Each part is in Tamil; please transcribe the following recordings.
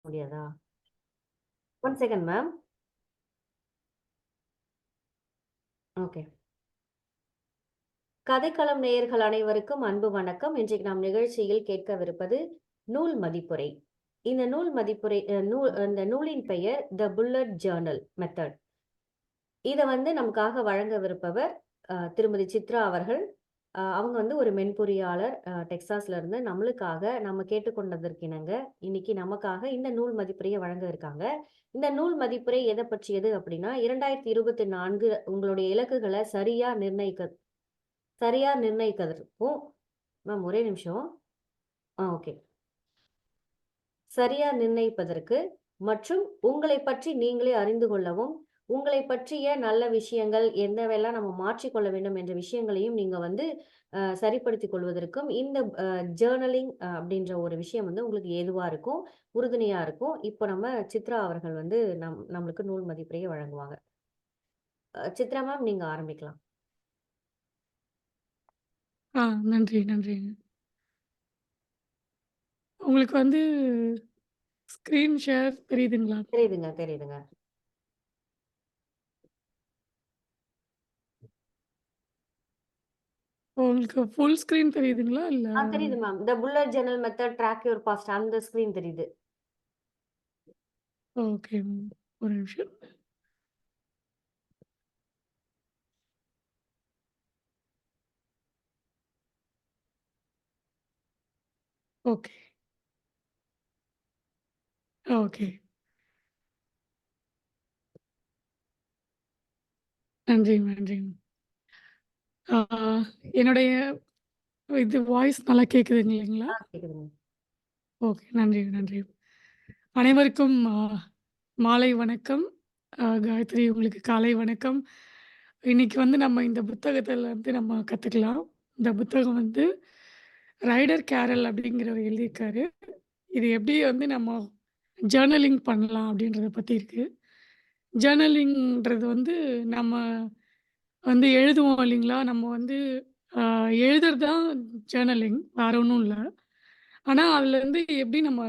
முடியாதா? 1 செகண்ட் மேம். ஓகே. கதைக்களம் நேயர்கள் அனைவருக்கும் அன்பு வணக்கம். இன்றைக்கு நாம் நிகழ்ச்சியில் கேட்கவிருப்பது நூல் மதிப்புரை. இந்த நூல் மதிப்புரை இந்த நூலின் பெயர் த புல்லட் ஜர்னல் மெத்தட். இதை நமக்காக வழங்கவிருப்பவர் திருமதி சித்ரா அவர்கள். அவங்க ஒரு மென்பொறியாளர் டெக்சாஸ்ல இருந்து. நம்மளுக்காக நம்ம கேட்டுக்கொண்டதற்கிணங்க இன்னைக்கு நமக்காக இந்த நூல் மதிப்புரையை வழங்க இருக்காங்க. இந்த நூல் மதிப்புரை எதை பற்றியது அப்படின்னா 2024 உங்களுடைய இலக்குகளை சரியா நிர்ணயிக்கிறதுக்கும் மேம் ஒரே நிமிஷம். ஓகே. சரியா நிர்ணயிப்பதற்கு மற்றும் உங்களை பற்றி நீங்களே அறிந்து கொள்ளவும், உங்களை பற்றிய நல்ல விஷயங்கள் என்னவெல்லாம் நம்ம மாற்றிக்கொள்ள வேண்டும் என்ற விஷயங்களையும் நீங்க சரிப்படுத்திக் கொள்வதற்கும் இந்த ஜேர்னலிங் அப்படின்ற ஒரு விஷயம் உங்களுக்கு ஏதுவா இருக்கும், உறுதுணையா இருக்கும். இப்போ நம்ம சித்ரா அவர்கள் நம்மளுக்கு நூல் மதிப்புரையை வழங்குவாங்க. சித்ரா மேம், நீங்க ஆரம்பிக்கலாம். நன்றி, நன்றிங்க. உங்களுக்கு ஸ்க்ரீன் ஷேர் தெரியுதுங்களா? தெரியுதுங்க. உங்களுக்கு ஃபுல் ஸ்க்ரீன் தெரியுதுங்களா? இல்ல தெரியுது ma'am. The bullet journal method track your past அந்த ஸ்கிரீன் தெரியுது. ஓகே. ஒரு நிமிஷம். ஓகே. ஓகே. நன்றிங்க, நன்றிங்க. என்னுடைய வாய்ஸ் நல்லா கேக்குதுங்க இல்லைங்களா? கேக்குதுங்க. ஓகே. நன்றி, நன்றி. அனைவருக்கும் மாலை வணக்கம். காயத்ரி, உங்களுக்கு காலை வணக்கம். இன்னைக்கு நம்ம இந்த புத்தகத்துல நம்ம கத்துக்கலாம். இந்த புத்தகம் ரைடர் கேரல் அப்படிங்கிறவர் எழுதியிருக்காரு. இது எப்படி நம்ம ஜர்னலிங் பண்ணலாம் அப்படின்றத பத்தி இருக்கு. ஜர்னலிங்ன்றது நம்ம எழுதுவோம் இல்லைங்களா? நம்ம அ எழுதுறது தான் ஜர்னலிங். வேற ஒண்ணும் இல்ல. ஆனா, அதுலேருந்து எப்படி நம்ம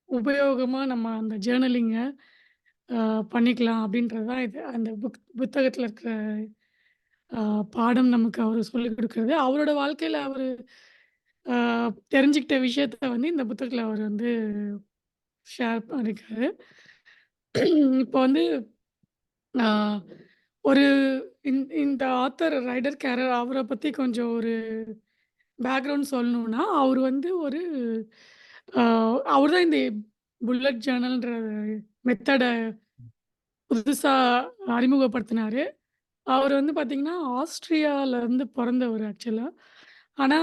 உபயோகமா நம்ம அந்த ஜர்னலிங்க அ பண்ணிக்கலாம் அப்படின்றது தான் இது. அந்த புத்தகத்துல இருக்கிற அ பாடம் நமக்கு அவரு சொல்லிக் குடுக்குறது. அவரோட வாழ்க்கையில அவரு அ தெரிஞ்சுக்கிட்ட விஷயத்த இந்த புத்தகத்துல அவர் ஷேர் பண்ணியிருக்காரு. இப்போ அ ஒரு இந்த ஆத்தர் ரைடர் கேரர் அவர பத்தி கொஞ்சம் ஒரு பேக்ரவுண்ட் சொல்லணும்னா, அவரு ஒரு அ அவர் தான் இந்த புல்லட் ஜர்னல்ன்ற மெத்தட புதுசா அறிமுகப்படுத்தினாரு. அவரு பார்த்தீங்கன்னா, ஆஸ்ட்ரியாலருந்து பொறந்தவரு ஆக்சுவலா. ஆனா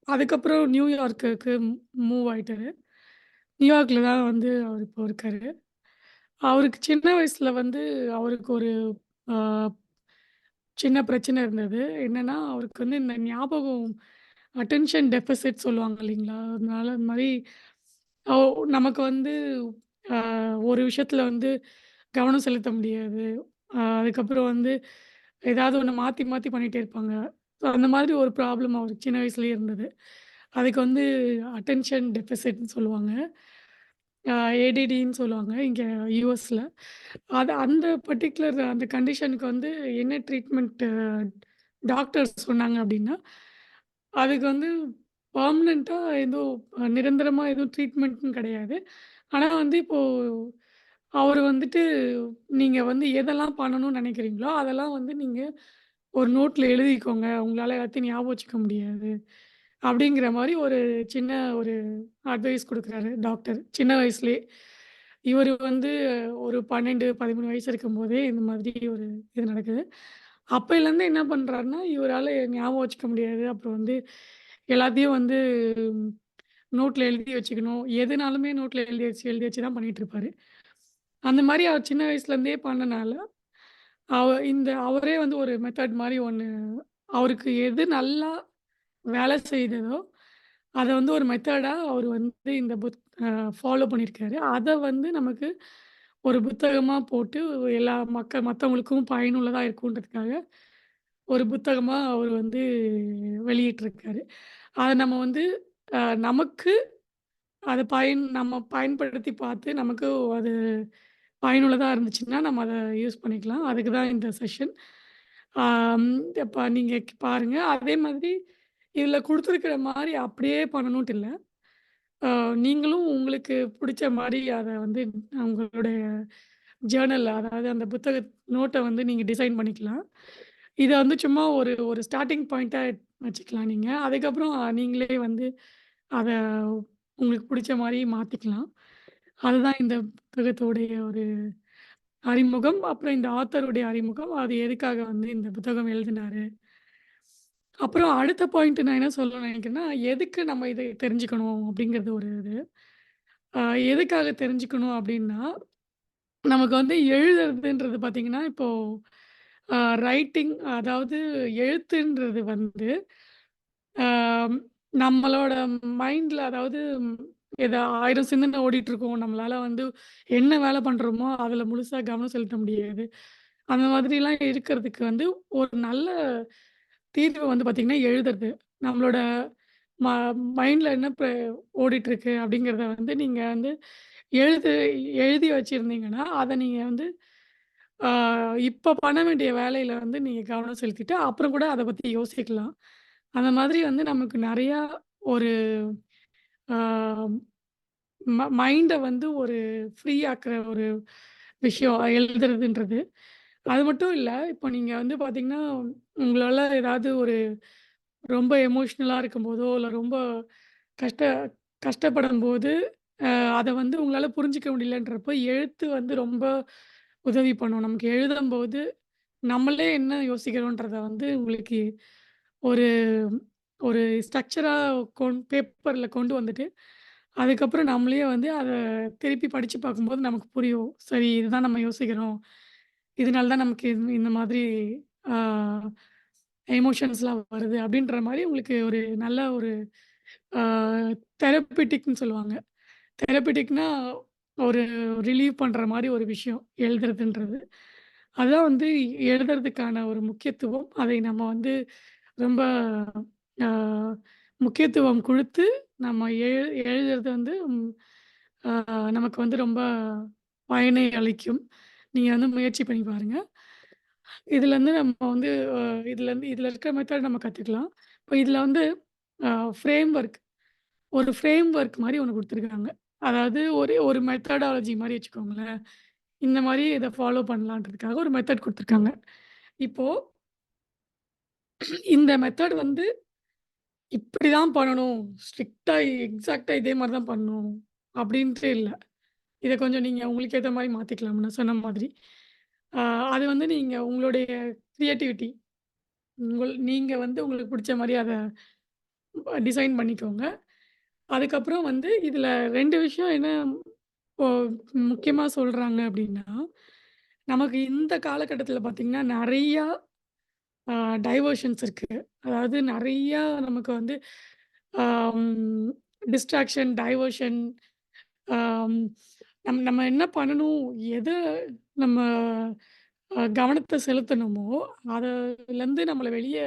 அதுக்கப்புறம் நியூயார்க்குக்கு மூவ் ஆயிட்டாரு. நியூயார்க்ல தான் அவரு இப்போ இருக்காரு. அவருக்கு சின்ன வயசுல அவருக்கு ஒரு அ சின்ன பிரச்சனை இருந்தது. என்னன்னா, அவருக்கு இந்த ஞாபகம் அட்டென்ஷன் டெஃபிசிட் சொல்லுவாங்க இல்லைங்களா? அதனால இந்த மாரி ஓ நமக்கு அ ஒரு விஷயத்துல கவனம் செலுத்த முடியாது. அதுக்கப்புறம் ஏதாவது ஒண்ணு மாத்தி மாத்தி பண்ணிட்டே இருப்பாங்க. ஸோ அந்த மாதிரி ஒரு ப்ராப்ளம் அவருக்கு சின்ன வயசுலயே இருந்தது. அதுக்கு அட்டென்ஷன் டெஃபிசிட்ன்னு சொல்லுவாங்க. அ ஏடிடின்னு சொல்லுவாங்க இங்க யுஎஸ்ல. அந்த பர்ட்டிகுலர் அந்த கண்டிஷனுக்கு என்ன ட்ரீட்மெண்ட் டாக்டர் சொன்னாங்க அப்டின்னா, அதுக்கு பெர்மனன்ட்டா நிரந்தரமா எதுவும் ட்ரீட்மெண்ட்ன்னு கிடையாது. ஆனா இப்போ அவரு நீங்க எதெல்லாம் பண்ணணும்னு நெனைக்கிறீங்களோ, அதெல்லாம் நீங்க ஒரு நோட்ல எழுதிக்கோங்க. உங்களால எல்லாத்தையும் ஞாபகம் வச்சுக்க முடியாது. அப்படிங்கிற மாரி ஒரு சின்ன ஒரு அட்வைஸ் குடுக்குறாரு டாக்டர். சின்ன வயசுலயே. இவரு ஒரு 12, 13 வயசு இருக்கும்போதே இந்த மாதிரி ஒரு இது நடக்குது. அப்பைலேருந்து என்ன பண்றாருன்னா, இவரால ஞாபகம் வச்சுக்க முடியாது. அப்புறம் எல்லாத்தையும் நோட்ல எழுதி வச்சுக்கணும். எதுனாலுமே நோட்ல எழுதி வச்சு தான் பண்ணிட்டுருப்பாரு. அந்த மாரி அவர் சின்ன வயசுலேருந்தே பண்ணனால, அவரே ஒரு மெத்தட் மாரி ஒண்ணு அவருக்கு எது நல்லா வேலை செய்ததோ, அத ஒரு மெத்தடா அவரு இந்த ஃபாலோ பண்ணியிருக்காரு. அத நமக்கு ஒரு புத்தகமா போட்டு எல்லா மத்தவங்களுக்கும் பயனுள்ளதா இருக்குன்றதுக்காக, ஒரு புத்தகமா அவரு வெளியிட்டிருக்காரு. அத நம்ம நமக்கு அத நம்ம பயன்படுத்தி பார்த்து நமக்கு அது பயனுள்ளதா இருந்துச்சுன்னா, நம்ம அத யூஸ் பண்ணிக்கலாம். அதுக்கு தான் இந்த செஷன். ஆம் இப்ப நீங்க பாருங்க. அதே மாதிரி இதுல குடுத்துருக்கிற மாரி அப்படியே பண்ணணுன்ட்டு இல்ல. அ நீங்களும் உங்களுக்கு புடிச்ச மாரி அத வந்து உங்களுடைய ஜர்னல்ல அதாவது அந்த புத்தக நோட்ட வந்து நீங்க டிசைன் பண்ணிக்கலாம். இத வந்து சும்மா ஒரு ஒரு ஸ்டார்ட்டிங் பாயிண்ட்டா வச்சுக்கலாம் நீங்க. அதுக்கப்புறம் நீங்களே வந்து அத உங்களுக்கு புடிச்ச மாரி மாத்திக்கலாம். அதுதான் இந்த புத்தகத்தோடைய ஒரு அறிமுகம். அப்புறம் இந்த ஆத்தருடைய அறிமுகம். அது எதுக்காக வந்து இந்த புத்தகம் எழுதினாரு. அப்புறம் அடுத்த பாயிண்ட் நான் என்ன சொல்லணும்னு நெனைக்கிறேன்னா, எதுக்கு நம்ம இத தெரிஞ்சுக்கணும் அப்படிங்கிறது ஒரு இது. அ எதுக்காக தெரிஞ்சுக்கணும் அப்படின்னா, நமக்கு வந்து எழுதுறதுன்றது பார்த்தீங்கன்னா, இப்போ ரைட்டிங் அதாவது எழுத்துன்றது வந்து, அ நம்மளோட மைண்ட்ல அதாவது ஏதா 1000 சிந்தனை ஓடிட்டுருக்கும். நம்மளால வந்து என்ன வேலை பண்றோமோ, அதில முழுசா கவனம் செலுத்த முடியாது. அந்த மாதிரிலாம் இருக்கிறதுக்கு வந்து ஒரு நல்ல தீர்வு வந்து பார்த்தீங்கன்னா, எழுதுறது. நம்மளோட ம மைண்ட்ல என்ன ஓடிட்டுருக்கு அப்படிங்கிறத வந்து நீங்க வந்து எழுது எழுதி வச்சிருந்தீங்கன்னா, அத நீங்க வந்து ஆ இப்ப பண்ண வேண்டிய வேலையில வந்து நீங்க கவனம் செலுத்திட்டு, அப்புறம் கூட அத பத்தி யோசிக்கலாம். அந்த மாதிரி வந்து நமக்கு நெறையா ஒரு ஆ மைண்ட வந்து ஒரு ஃப்ரீ ஆக்குற ஒரு விஷயம் எழுதுறதுன்றது. அது மட்டும் இல்ல, இப்போ நீங்க வந்து பார்த்தீங்கன்னா, உங்களால ஏதாவது ஒரு ரொம்ப எமோஷனலா இருக்கும்போதோ, இல்ல ரொம்ப கஷ்ட கஷ்டப்படும்போது, அ அத வந்து உங்களால புரிஞ்சுக்க முடியலன்றப்போ, எழுத்து வந்து ரொம்ப உதவி பண்ணும். நமக்கு எழுதும்போது, நம்மளே என்ன யோசிக்கிறோன்றத வந்து உங்களுக்கு ஒரு ஒரு ஸ்ட்ரக்சரா பேப்பர்ல கொண்டு வந்துட்டு, அதுக்கப்புறம் நம்மளே வந்து அத திருப்பி படிச்சு பார்க்கும்போது நமக்கு புரியும். சரி இதுதான் நம்ம யோசிக்கிறோம். இதனால தான் நமக்கு இந்த மாதிரி ஆ எமோஷன்ஸ்லாம் வருது அப்படின்ற மாரி உங்களுக்கு ஒரு நல்ல ஒரு ஆ தெரபிட்டிக்ன்னு சொல்லுவாங்க. தெரபிட்டிக்னா ஒரு ரிலீவ் பண்ற மாரி ஒரு விஷயம் எழுதுறதுன்றது. அதான் வந்து எழுதுறதுக்கான ஒரு முக்கியத்துவம். அதை நம்ம வந்து ரொம்ப ஆ முக்கியத்துவம் குடுத்து நம்ம எழுதுறது வந்து ஆ நமக்கு வந்து ரொம்ப பயனை அளிக்கும். நீங்க வந்து முயற்சி பண்ணி பாருங்க. இதுலருந்து நம்ம வந்து அ இதுல இருக்கிற மெத்தட் நம்ம கத்துக்கலாம். இப்ப இதுல வந்து அ ஃப்ரேம் ஒர்க் ஒரு ஃப்ரேம் ஒர்க் மாரி ஒண்ணு குடுத்துருக்காங்க. அதாவது ஒரே ஒரு மெத்தடாலஜி மாரி வச்சுக்கோங்களேன். இந்த மாரி இத ஃபாலோ பண்ணலான்றதுக்காக ஒரு மெத்தட் குடுத்துருக்காங்க. இப்போ இந்த மெத்தட் வந்து இப்படிதான் பண்ணணும். ஸ்ட்ரிக்ட்டா எக்ஸாக்ட்டா இதே மாரி தான் பண்ணணும். அப்படின்ட்டு இல்ல. இத கொஞ்சம் நீங்க உங்களுக்கு ஏத்த மாரி மாத்திக்கலாம் நான் சொன்ன மாதிரி. ஆ அது வந்து நீங்க உங்களுடைய கிரியேட்டிவிட்டி நீங்க வந்து உங்களுக்கு புடிச்ச மாரி அத டிசைன் பண்ணிக்கோங்க. அதுக்கப்புறம் வந்து இதுல 2 விஷயம் என்ன இப்போ முக்கியமா சொல்றாங்க அப்படின்னா, நமக்கு இந்த காலகட்டத்தில பார்த்தீங்கன்னா, நெறையா அ டைவர்ஷன்ஸ் இருக்கு. அதாவது நெறையா நமக்கு வந்து ஆம் டிஸ்ட்ராக்ஷன், டைவர்ஷன் ஆம் நம்ம என்ன பண்ணணும்? எத நம்ம கவனத்த செலுத்தணுமோ, அதுலருந்து நம்மள வெளிய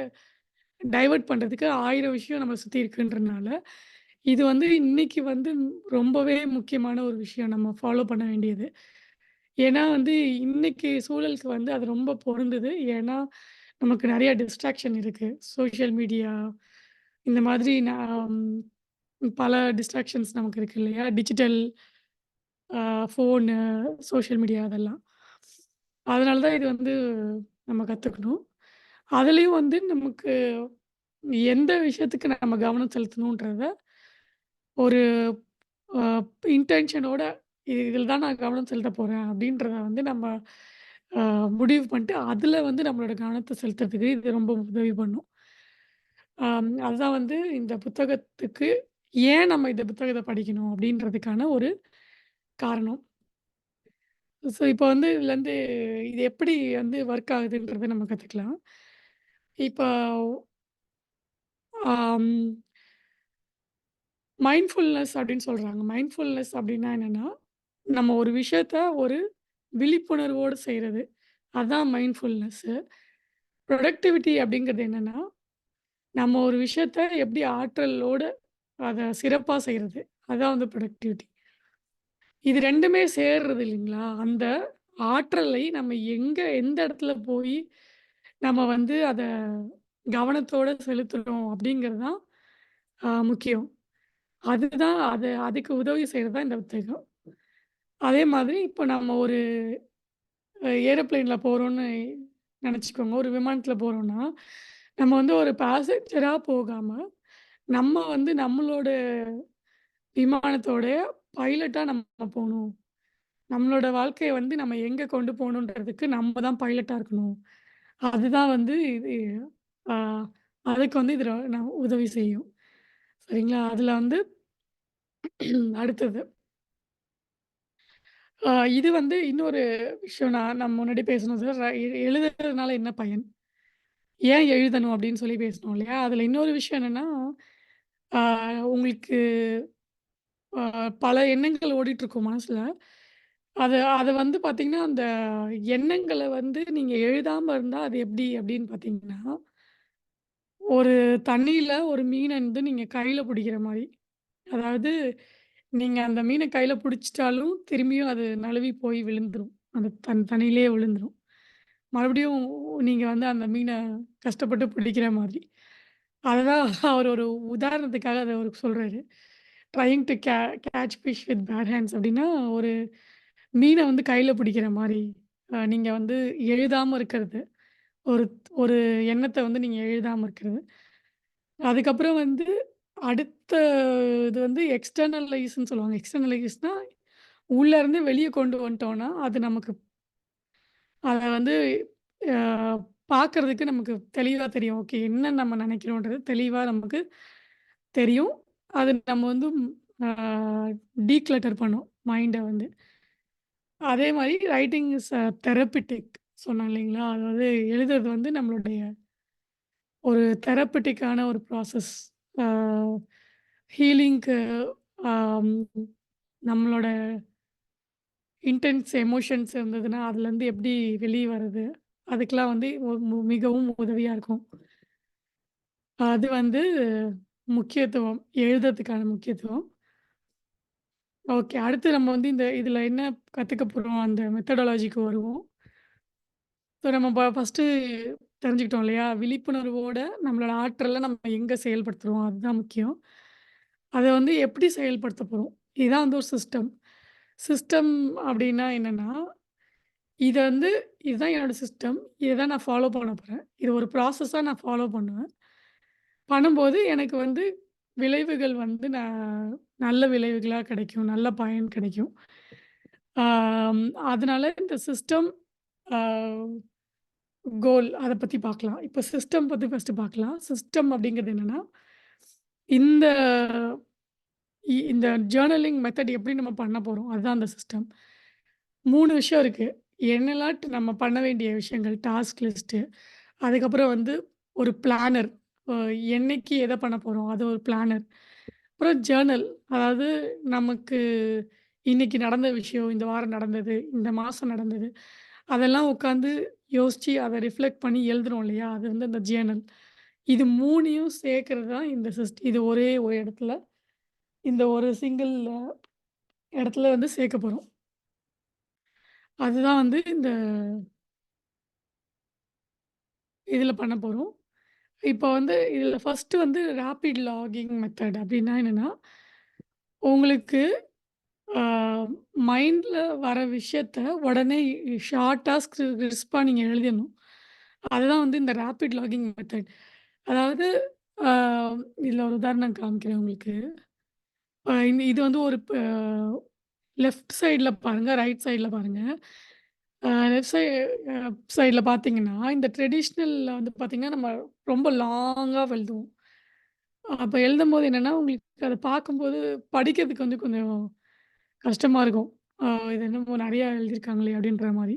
டைவர்ட் பண்றதுக்கு 1000 விஷயம் நம்மள சுத்தி இருக்குன்றனால, இது வந்து இன்னைக்கு வந்து ரொம்பவே முக்கியமான ஒரு விஷயம் நம்ம ஃபாலோ பண்ண வேண்டியது. ஏன்னா வந்து இன்னைக்கு சூழலுக்கு வந்து அது ரொம்ப பொருந்துது. ஏன்னா, நமக்கு நெறைய டிஸ்ட்ராக்ஷன் இருக்கு. சோஷியல் மீடியா இந்த மாதிரி பல டிஸ்ட்ராக்ஷன்ஸ் நமக்கு இருக்கு இல்லையா? டிஜிட்டல் ஃபோனு, சோஷியல் மீடியா அதெல்லாம். அதனால தான் இது வந்து நம்ம கத்துக்கணும். அதுலயும் வந்து நமக்கு எந்த விஷயத்துக்கு நம்ம கவனம் செலுத்தணுன்றத ஒரு அ இன்டென்ஷனோட இதில தான் நான் கவனம் செலுத்தப் போறேன் அப்படின்றத வந்து நம்ம அ முடிவு பண்ணிட்டு, அதில வந்து நம்மளோட கவனத்த செலுத்துறதுக்கு இது ரொம்ப உதவி பண்ணும். அதுதான் வந்து இந்த புத்தகத்துக்கு ஏன் நம்ம இந்த புத்தகத்த படிக்கணும் அப்படின்றதுக்கான ஒரு காரணம். ஸோ இப்போ வந்து இதுலேருந்து இது எப்படி வந்து ஒர்க் ஆகுதுன்றத நம்ம கத்துக்கலாம். இப்போ ஆம் மைண்ட்ஃபுல்னஸ் அப்படின்னு சொல்றாங்க. மைண்ட்ஃபுல்னஸ் அப்படின்னா என்னன்னா, நம்ம ஒரு விஷயத்த ஒரு விழிப்புணர்வோடு செய்றது. அதான் மைண்ட்ஃபுல்னஸ்ஸு. புரொடக்டிவிட்டி அப்படிங்கிறது என்னன்னா, நம்ம ஒரு விஷயத்த எப்படி ஆற்றலோட அத சிறப்பா செய்றது. அதான் வந்து ப்ரொடக்டிவிட்டி. இது 2மே சேர்றது இல்லைங்களா? அந்த ஆற்றலை நம்ம எந்த இடத்துல போய் நம்ம வந்து அத கவனத்தோட செலுத்துறோம் அப்படிங்கிறது தான் முக்கியம். அதுக்கு உதவி செய்றது தான் இந்த புத்தகம். அதே மாதிரி இப்போ நம்ம ஒரு ஏரோப்ளேன்ல போறோம்னு நெனச்சுக்கோங்க. ஒரு விமானத்தில போறோம்னா, நம்ம வந்து ஒரு பேசஞ்சரா போகாம, நம்ம வந்து நம்மளோட விமானத்தோட பைலட்டா நம்ம போணும். நம்மளோட வாழ்க்கைய வந்து நம்ம எங்க கொண்டு போணுன்றதுக்கு நம்ம தான் பைலட்டா இருக்கணும். அதுதான் வந்து இது ஆ அதுக்கு வந்து இது உதவி செய்யும். சரிங்களா? அதில வந்து அடுத்தது இது வந்து இன்னொரு விஷயம் நம்ம முன்னாடி பேசணும் சார். எழுதுறதுனால என்ன பயன்? ஏன் எழுதணும் அப்படின்னு சொல்லி பேசினோம் இல்லையா? அதில இன்னொரு விஷயம் என்னன்னா, ஆ உங்களுக்கு அ பல எண்ணங்கள் ஓடிட்டுருக்கும் மனசுல. அத அத வந்து பார்த்தீங்கன்னா, அந்த எண்ணங்கள வந்து நீங்க எழுதாம இருந்தா அது எப்படி அப்படின்னு பார்த்தீங்கன்னா, ஒரு தண்ணீல ஒரு மீன வந்து நீங்க கையில பிடிக்கிற மாரி. அதாவது நீங்க அந்த மீன கையில பிடிச்சிட்டாலும், திரும்பியும் அது நழுவி போய் விழுந்துரும். அந்த தண்ணீலயே விழுந்துரும். மறுபடியும் நீங்க வந்து அந்த மீன கஷ்டப்பட்டு பிடிக்கிற மாதிரி. அததான் அவர் ஒரு உதாரணத்துக்காக அத அவரு சொல்றாரு. Trying to catch fish with பேர் ஹேண்ட்ஸ் அப்டின்னா, ஒரு மீன வந்து கையில பிடிக்கிற மாரி. நீங்க வந்து எழுதாம இருக்கிறது. ஒரு ஒரு எண்ணத்த வந்து நீங்க எழுதாம இருக்கிறது. அதுக்கப்புறம் வந்து அடுத்த இது வந்து எக்ஸ்டர்னலைஸ்ன்னு சொல்லுவாங்க. எக்ஸ்டர்னலைஸ்னா உள்ள இருந்து வெளிய கொண்டு வந்துட்டோம்னா, அது நமக்கு அத வந்து அ பார்க்கறதுக்கு நமக்கு தெளிவா தெரியும். ஓகே என்ன நம்ம நெனைக்கிறோன்றது தெளிவா நமக்கு தெரியும். அது நம்ம வந்து ஆ டீக்ளட்டர் பண்ணும் மைண்ட வந்து. அதே மாரி ரைட்டிங் இஸ் தெரபிட்டிக் சொன்னேன் இல்லைங்களா? அதாவது எழுதுறது வந்து நம்மளுடைய ஒரு தெரபிட்டிக்கான ஒரு ப்ராசஸ். ஆ ஹீலிங்க்கு ஆம் நம்மளோட இன்டென்ஸ் எமோஷன்ஸ் இருந்ததுன்னா, அதுலேருந்து எப்படி வெளிய வர்றது? அதுக்கெல்லாம் வந்து மிகவும் உதவியா இருக்கும். அது வந்து முக்கியத்துவம். எழுதுறதுக்கான முக்கியத்துவம். ஓகே. அடுத்து நம்ம வந்து இதில என்ன கத்துக்க போறோம்? அந்த மெத்தடாலஜிக்கு வருவோம். ஸோ நம்ம ஃபர்ஸ்ட்டு தெரிஞ்சுக்கிட்டோம் இல்லையா? விழிப்புணர்வோட நம்மளோட ஆற்றல நம்ம எங்க செயல்படுத்துறோம்? அதுதான் முக்கியம். அத வந்து எப்படி செயல்படுத்த போறோம்? இதுதான் வந்து ஒரு சிஸ்டம். சிஸ்டம் அப்படின்னா என்னன்னா, இத வந்து இதுதான் என்னோட சிஸ்டம். இத தான் நான் ஃபாலோ பண்ண போறேன். இது ஒரு ப்ராசஸா நான் ஃபாலோ பண்ணுவேன். பண்ணும்போது எனக்கு வந்து விளைவுகள் வந்து நல்ல விளைவுகளா கிடைக்கும். நல்ல பயன் கிடைக்கும். ஆம் அதனால இந்த சிஸ்டம் ஆ கோல் அத பத்தி பார்க்கலாம். இப்ப சிஸ்டம் பத்தி ஃபர்ஸ்ட்டு பார்க்கலாம். சிஸ்டம் அப்படிங்கிறது என்னன்னா, இந்த இந்த ஜர்னலிங் மெத்தட் எப்படி நம்ம பண்ண போறோம்? அதுதான் அந்த சிஸ்டம். 3 விஷயம் இருக்கு. என்னலாம் நம்ம பண்ண வேண்டிய விஷயங்கள், டாஸ்க் லிஸ்ட்டு. அதுக்கப்புறம் வந்து ஒரு பிளானர். அ என்னைக்கு எத பண்ண போறோம்? அது ஒரு பிளானர். அப்புறம் ஜர்னல். அதாவது நமக்கு இன்னைக்கு நடந்த விஷயம், இந்த வாரம் நடந்தது, இந்த மாசம் நடந்தது. அதெல்லாம் உட்காந்து யோசிச்சு, அத ரிஃப்ளெக்ட் பண்ணி எழுதுறோம் இல்லையா? அது வந்து அந்த ஜேர்னல். இது 3யும் சேர்க்கிறது தான் இந்த இது ஒரே ஒரு இடத்துல, இந்த ஒரு சிங்கிள் இடத்துல வந்து சேர்க்க போறோம். அதுதான் வந்து இந்த இதில பண்ண போறோம். இப்போ வந்து இதில ஃபர்ஸ்ட்டு வந்து ரேப்பிட் லாகிங் மெத்தட் அப்டின்னா என்னன்னா, உங்களுக்கு ஆ மைண்ட்ல வர விஷயத்த உடனே ஷார்ட்டா கிறிஸ்பா நீங்க எழுதிடணும். அதுதான் வந்து இந்த ரேப்பிட் லாகிங் மெத்தட். அதாவது ஆ இதில ஒரு உதாரணம் காமிக்கிறேன் உங்களுக்கு. இது வந்து ஒரு லெஃப்ட் சைட்ல பாருங்க, ரைட் சைட்ல பாருங்க. லெஃப்ட் சைட்ல பார்த்தீங்கன்னா, இந்த ட்ரெடிஷ்னல்ல வந்து பார்த்தீங்கன்னா, நம்ம ரொம்ப லாங்கா எழுதுவோம். அப்ப எழுதும்போது என்னன்னா, உங்களுக்கு அத பார்க்கும்போது படிக்கிறதுக்கு வந்து கொஞ்சம் கஷ்டமா இருக்கும். இது என்னமோ நெறையா எழுதியிருக்காங்களே! அப்டின்ற மாரி.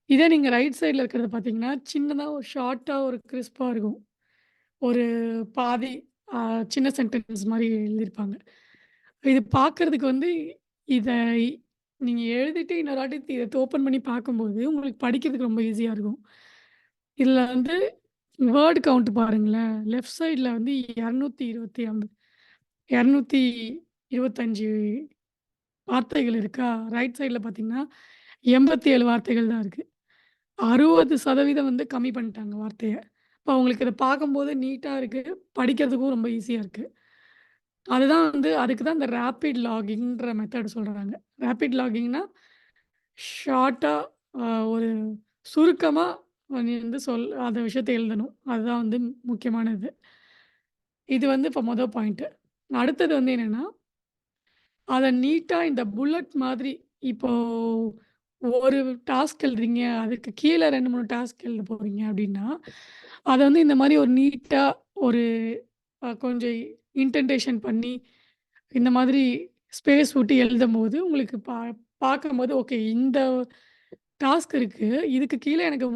இதே நீங்க ரைட் சைட்ல இருக்கிறத பார்த்தீங்கன்னா, சின்னதா ஒரு ஷார்ட்டா ஒரு கிறிஸ்பா இருக்கும். ஒரு பாதி அ சின்ன சென்டென்ஸ் மாரி எழுதியிருப்பாங்க. இது பார்க்கறதுக்கு வந்து இத நீங்க எழுதிட்டு இன்னொரு வாட்டி இத ஓப்பன் பண்ணி பார்க்கும்போது, உங்களுக்கு படிக்கிறதுக்கு ரொம்ப ஈஸியா இருக்கும். இதுல வந்து வேர்ட் கவுண்ட் பாருங்களேன். லெஃப்ட் சைட்ல வந்து 225 225 25 வார்த்தைகள் இருக்கா, ரைட் சைட்ல பார்த்தீங்கன்னா 87 வார்த்தைகள் தான் இருக்கு. 60% வந்து கம்மி பண்ணிட்டாங்க வார்த்தைய. அப்ப உங்களுக்கு இத பார்க்கும்போது நீட்டா இருக்கு. படிக்கிறதுக்கும் ரொம்ப ஈஸியா இருக்கு. அதுதான் வந்து அதுக்கு தான் இந்த ரேப்பிட் லாகிங்ன்ற மெத்தட் சொல்றாங்க. ரேப்பிட் லாகிங்னா ஷார்ட்டா ஒரு சுருக்கமா நீ வந்து அந்த விஷயத்த எழுதணும். அதுதான் வந்து முக்கியமானது. இது வந்து இப்ப பாயிண்ட். அடுத்தது வந்து என்னன்னா, அத நீட்டா இந்த புல்லட் மாதிரி இப்போ ஒரு டாஸ்க் எழுதுறீங்க. அதுக்கு கீழ 2, 3 டாஸ்க் எழுத போறீங்க அப்டின்னா, அத வந்து இந்த மாரி ஒரு நீட்டா ஒரு கொஞ்சம் இன்டென்டேஷன் பண்ணி, இந்த மாதிரி ஸ்பேஸ் விட்டு எழுதும்போது, உங்களுக்கு பார்க்கும்போது ஓகே இந்த டாஸ்க் இருக்கு. இதுக்கு கீழ எனக்கு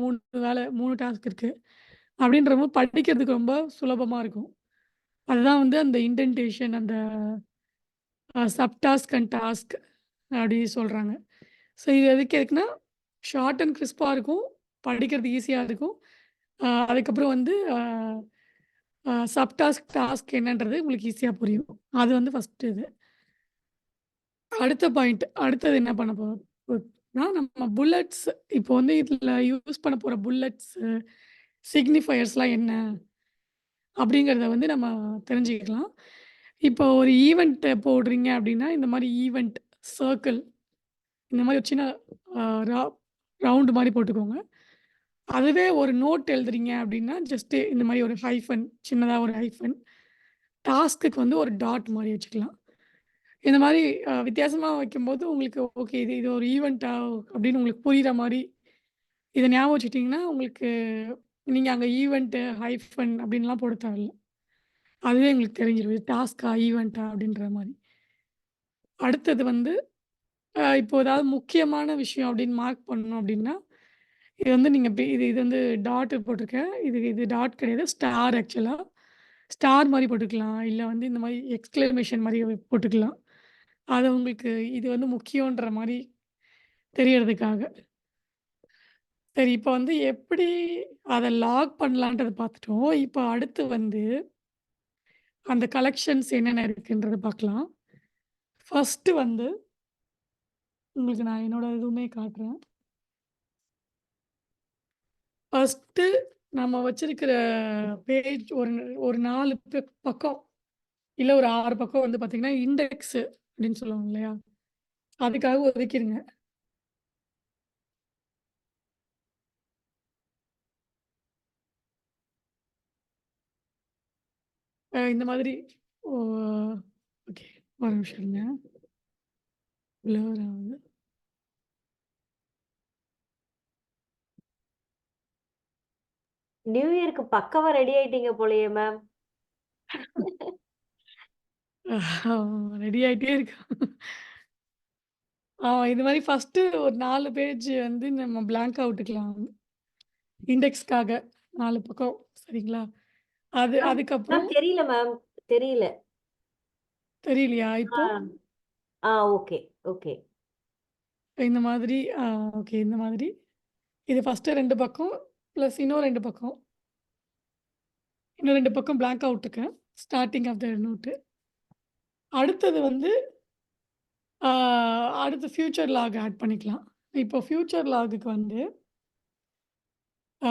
3 டாஸ்க் இருக்கு. அப்டின்றப்போ படிக்கிறதுக்கு ரொம்ப சுலபமா இருக்கும். அதுதான் வந்து அந்த இன்டென்டேஷன் அந்த சப் டாஸ்க் அண்ட் டாஸ்க் அப்டி சொல்றாங்க. ஸோ இது எதுக்குன்னா, ஷார்ட் அண்ட் கிரிஸ்பா இருக்கும். படிக்கிறது ஈஸியா இருக்கும். அதுக்கப்புறம் வந்து சப் டாஸ்க், டாஸ்க் என்னன்றது உங்களுக்கு ஈஸியா புரியும். அது வந்து ஃபர்ஸ்ட்டு இது. அடுத்த பாயிண்ட். அடுத்தது என்ன பண்ண போறோம்னா, நம்ம புல்லட்ஸ் இப்போ வந்து இதில யூஸ் பண்ண போற புல்லட்ஸு, சிக்னிஃபயர்ஸ்லாம் என்ன? அப்படிங்கிறத வந்து நம்ம தெரிஞ்சுக்கலாம். இப்போ ஒரு ஈவென்ட் போடுறீங்க அப்படின்னா, இந்த மாரி ஈவென்ட், சர்க்கிள் இந்த மாரி ஒரு சின்ன அ ரா ரவுண்ட் மாரி போட்டுக்கோங்க. அதுவே ஒரு நோட் எழுதுறீங்க அப்படின்னா, ஜஸ்ட்டு இந்த மாரி ஒரு ஹைஃபன், சின்னதா ஒரு ஹைஃபன். டாஸ்க்குக்கு வந்து ஒரு டாட் மாரி வச்சுக்கலாம். இந்த மாரி வித்தியாசமா வைக்கும்போது உங்களுக்கு ஓகே இது இது ஒரு ஈவென்ட்டா அப்படின்னு உங்களுக்கு புரியிற மாரி, இத ஞாபகம் வச்சுக்கிட்டீங்கன்னா, உங்களுக்கு நீங்க அங்க ஈவென்ட்டு, ஹைஃபன் அப்படின்லாம் போட தேவையில்ல. அதுவே எங்களுக்கு தெரிஞ்சிரும். இது டாஸ்க்கா, ஈவென்ட்டா அப்படின்ற மாரி. அடுத்தது வந்து இப்போ ஏதாவது முக்கியமான விஷயம் அப்படின்னு மார்க் பண்ணணும் அப்படின்னா, இது வந்து நீங்க இது இது வந்து டாட் போட்டிருக்கேன். இது இது டாட் கிடையாது. ஸ்டார் ஆக்சுவலா. ஸ்டார் மாரி போட்டுக்கலாம். இல்ல வந்து இந்த மாரி எக்ஸ்க்ளமேஷன் மாரி போட்டுக்கலாம். அது உங்களுக்கு இது வந்து முக்கியன்ற மாரி தெரியறதுக்காக. சரி இப்ப வந்து எப்படி அத லாக் பண்ணலான்றத பார்த்துட்டோம். இப்ப அடுத்து வந்து அந்த கலெக்ஷன்ஸ் என்னென்ன இருக்குன்றத பார்க்கலாம். ஃபர்ஸ்ட்டு வந்து உங்களுக்கு நான் என்னோட இதுவுமே காட்டுறேன். ஃபர்ஸ்ட்டு நம்ம வச்சிருக்கிற பேஜ் ஒரு ஒரு 4 பக்கம், இல்ல ஒரு 6 பக்கம் வந்து பார்த்தீங்கன்னா, இண்டெக்ஸு அப்படின்னு சொல்லுவாங்க இல்லையா? அதுக்காக ஒதுக்கிருங்க. இந்த மாதிரி ஓ ஓகே. ஒரு நிமிஷம் இருங்க. பிளர் ஆகுது. நியூ இயர்க்கு பக்காவா ரெடி ஆயிட்டீங்க போலயே மேம். ரெடி ஆயிட்டே இருக்கு. இது மாரி ஃபர்ஸ்ட்டு ஒரு 4 பேஜ் வந்து நம்ம பிளாங்க்கா விட்டுக்கலாம். இண்டெக்ஸ்க்காக 4 பக்கம் சரிங்களா? மேம் மேம் அதுக்கப்புறம் தெரியல மேம். தெரியல. தெரியலையா ஆ. இப்போ? Okay, okay. இந்த மாதிரி ஓகே இந்த மாதிரி. இது ஃபர்ஸ்ட்டு 2 பக்கம் பிளஸ் இன்னும் 2 பக்கம். இன்னும் 2 பக்கம் பிளாங்க்கா விட்டுருக்கேன். Starting of the note. அடுத்தது வந்து ஆ அடுத்து ஃபியூச்சர் லாக் ஆட் பண்ணிக்கலாம். இப்போ ஃபியூச்சர் லாகுக்கு வந்து ஆ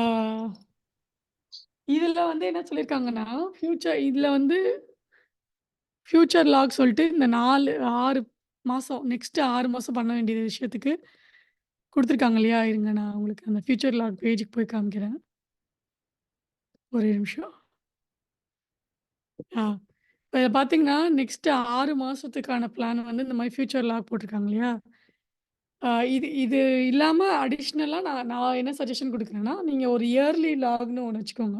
இதுல வந்து என்ன சொல்லியிருக்காங்கன்னா, இதுல வந்து ஃபியூச்சர் லாக் சொல்ட்டு இந்த 6 மாசம் நெக்ஸ்ட் 6 மாசம் பண்ண வேண்டிய விஷயத்துக்கு குடுத்துருக்காங்க இல்லையா? இருங்க நான் உங்களுக்கு அந்த ஃபியூச்சர் லாக் பேஜுக்கு போய் காமிக்கிறேன். ஒரே நிமிஷம். ஆ இப்ப இத பார்த்தீங்கன்னா, நெக்ஸ்ட் 6 மாசத்துக்கான பிளான் வந்து இந்த மாரி ஃபியூச்சர் லாக் போட்டுருக்காங்க இல்லையா? இது இது இல்லாம அடிஷ்னலா நான் நான் என்ன சஜஷன் குடுக்குறேன்னா, நீங்க ஒரு இயர்லி லாக்ன்னு ஒண்ணு வச்சுக்கோங்க.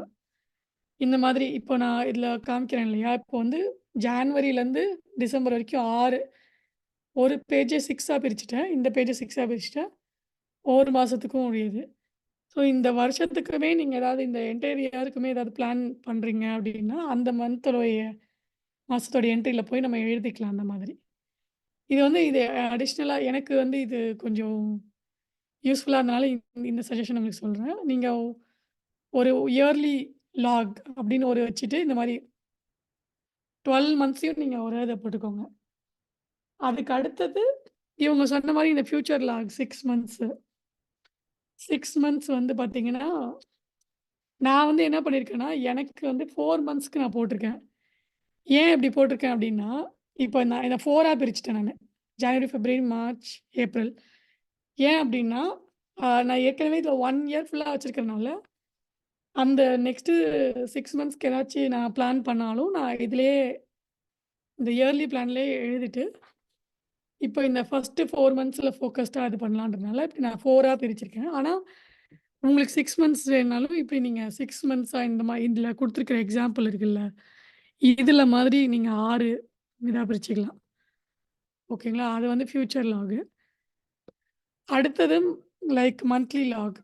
இந்த மாதிரி இப்போ நான் இதில காமிக்கிறேன் இல்லையா? இப்போ வந்து ஜான்வரிலேருந்து டிசம்பர் வரைக்கும் 6 ஒரு பேஜ 6ஆ பிரிச்சுட்டேன். இந்த பேஜ 6ஆ பிரிச்சுட்டேன். ஒவ்வொரு மாசத்துக்கும் உரியது. ஸோ இந்த வருஷத்துக்குமே நீங்க ஏதாவது இந்த என்டையர் இயருக்குமே ஏதாவது பிளான் பண்றீங்க அப்டின்னா, அந்த மந்தோடைய மாசத்தோட என்ட்ரில போய் நம்ம எழுதிக்கலாம் அந்த மாதிரி. இது வந்து இது அடிஷ்னலா எனக்கு வந்து இது கொஞ்சம் யூஸ்ஃபுல்லா இருந்தனால இந்த சஜஷன் உங்களுக்கு சொல்றேன். நீங்க ஒரு இயர்லி லாக் அப்டின்னு ஒரு வச்சுட்டு இந்த மாரி 12 மந்த்ஸையும் நீங்க ஒரே இத போட்டுக்கோங்க. அதுக்கு அடுத்தது இவங்க சொன்ன மாரி இந்த ஃபியூச்சர் லாக் 6 மந்த்ஸ். 6 மந்த்ஸ் வந்து பார்த்தீங்கன்னா, நான் வந்து என்ன பண்ணியிருக்கேன்னா, எனக்கு வந்து 4 மந்த்ஸ்க்கு நான் போட்டிருக்கேன். ஏன் இப்படி போட்டிருக்கேன் அப்படின்னா, இப்ப நான் இத 4ஆ பிரிச்சுட்டேன் நானு. ஜனவரி, பிப்ரவரி, மார்ச், ஏப்ரல். ஏன் அப்படின்னா, நான் ஏற்கனவே இதில 1 இயர் ஃபுல்லா வச்சிருக்கிறனால, அந்த நெக்ஸ்ட்டு 6 மந்த்ஸ்க்கு ஏதாச்சும் நான் பிளான் பண்ணாலும், நான் இதிலேயே இந்த இயர்லி பிளான்லேயே எழுதிட்டு, இப்ப இந்த ஃபர்ஸ்ட்டு 4 மந்த்ஸ்ல ஃபோக்கஸ்டா இது பண்ணலான்றதுனால, இப்படி நான் 4ஆ பிரிச்சிருக்கேன். ஆனா, உங்களுக்கு 6 மந்த்ஸ் வேணுனாலும், இப்படி நீங்க 6 மந்த்ஸா இந்த மாரி இதில குடுத்துருக்கிற எக்ஸாம்பிள் இருக்குல்ல, இதில மாதிரி நீங்க 6 இதா பிரிச்சுக்கலாம். ஓகேங்களா? அது வந்து ஃபியூச்சர் லாகு. அடுத்தது like monthly log.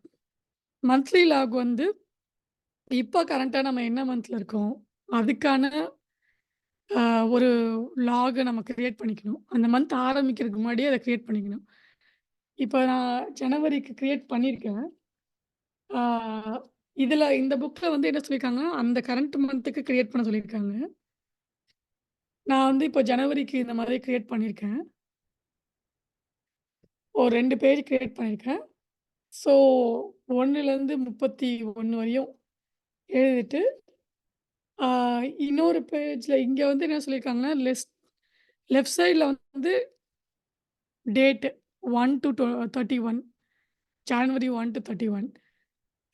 Monthly log வந்து இப்ப கரண்ட்டா நம்ம என்ன மந்த்ல இருக்கோம், அதுக்கான அ ஒரு லாக நம்ம கிரியேட் பண்ணிக்கணும். அந்த மந்த் ஆரம்பிக்கிறதுக்கு முன்னாடியே அத கிரியேட் பண்ணிக்கணும். இப்ப நான் ஜனவரிக்கு கிரியேட் பண்ணியிருக்கேன். ஆ இதுல இந்த புக்ல வந்து என்ன சொல்லியிருக்காங்கன்னா, அந்த கரண்ட் மந்த்துக்கு கிரியேட் பண்ண சொல்லியிருக்காங்க. நான் வந்து இப்போ ஜனவரிக்கு இந்த மாதிரி கிரியேட் பண்ணியிருக்கேன். ஒரு 2 பேஜ் கிரியேட் பண்ணியிருக்கேன். ஸோ 1லேருந்து 31 வரையும் எழுதிட்டு, ஆ இன்னொரு பேஜ்ல இங்க வந்து என்ன சொல்லியிருக்காங்கன்னா, லெஃப்ட் சைட்ல வந்து டேட் 1 டூ 31 ஜான்வரி 1 டூ 31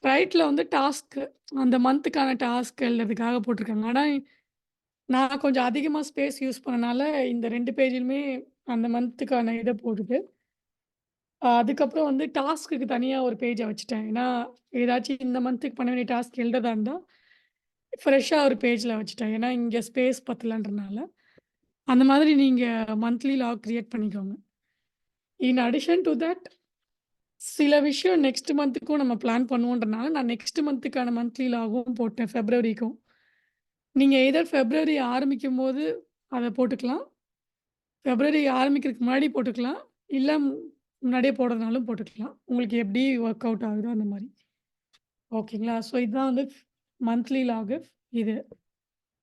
ரைட்ல வந்து டாஸ்க் அந்த மந்த்துக்கான டாஸ்க் எழுதுறதுக்காக போட்டிருக்காங்க. ஆனா, நான் கொஞ்சம் அதிகமா ஸ்பேஸ் யூஸ் பண்ணனால, இந்த 2 பேஜ்லயுமே அந்த மந்த்துக்கான இத போடுது. அதுக்கப்புறம் வந்து டாஸ்க்குக்கு தனியா ஒரு பேஜ வச்சுட்டேன். ஏன்னா, ஏதாச்சும் இந்த மந்த்துக்கு பண்ண வேண்டிய டாஸ்க் எழுதுறதா இருந்தா, ஃப்ரெஷ்ஷா ஒரு பேஜ்ல வச்சுட்டேன். ஏன்னா, இங்க ஸ்பேஸ் பத்தலன்றனால. அந்த மாதிரி நீங்க மந்த்லி லாக் கிரியேட் பண்ணிக்கோங்க. இன் அடிஷன் டூ தட் சில விஷயம் நெக்ஸ்ட் மந்த்துக்கும் நம்ம பிளான் பண்ணுவோன்றனால, நான் நெக்ஸ்ட் மந்த்துக்கான மந்த்லி லாகும் போட்டேன் ஃபெப்ரவரிக்கும். நீங்க எய்தர் ஃபெப்ரவரி ஆரம்பிக்கும்போது அத போட்டுக்கலாம். ஃபெப்ரவரி ஆரம்பிக்கிறதுக்கு முன்னாடி போட்டுக்கலாம். இல்ல முன்னாடியே போடுறதுனாலும் போட்டுக்கலாம். உங்களுக்கு எப்படி ஒர்க் அவுட் ஆகுதோ அந்த மாரி. ஓகேங்களா? ஸோ இதுதான் வந்து மந்த்லி லாகு இது.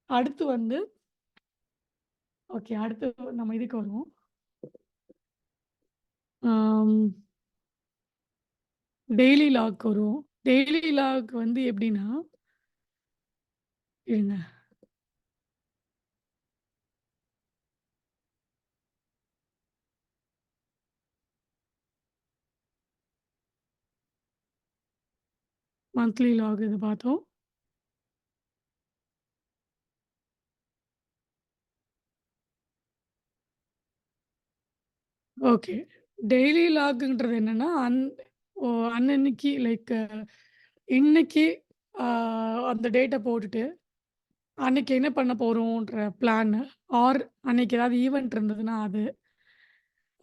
அடுத்து வந்து ஓகே அடுத்து நம்ம இதுக்கு வருவோம். ஆம் டெய்லி லாக் வருவோம். டெய்லி லாக் வந்து எப்படின்னா இருங்க. மந்த்லி லாக் இது பார்த்தோம். ஓகே. டெய்லி லாக்ன்றது என்னன்னா, ஓ அன்னன்னைக்கு லைக் இன்னைக்கு ஆ அந்த டேட்ட போட்டுட்டு, அன்னைக்கு என்ன பண்ண போறோன்ற பிளானு, ஆர் அன்னைக்கு ஏதாவது ஈவென்ட் இருந்ததுன்னா அது.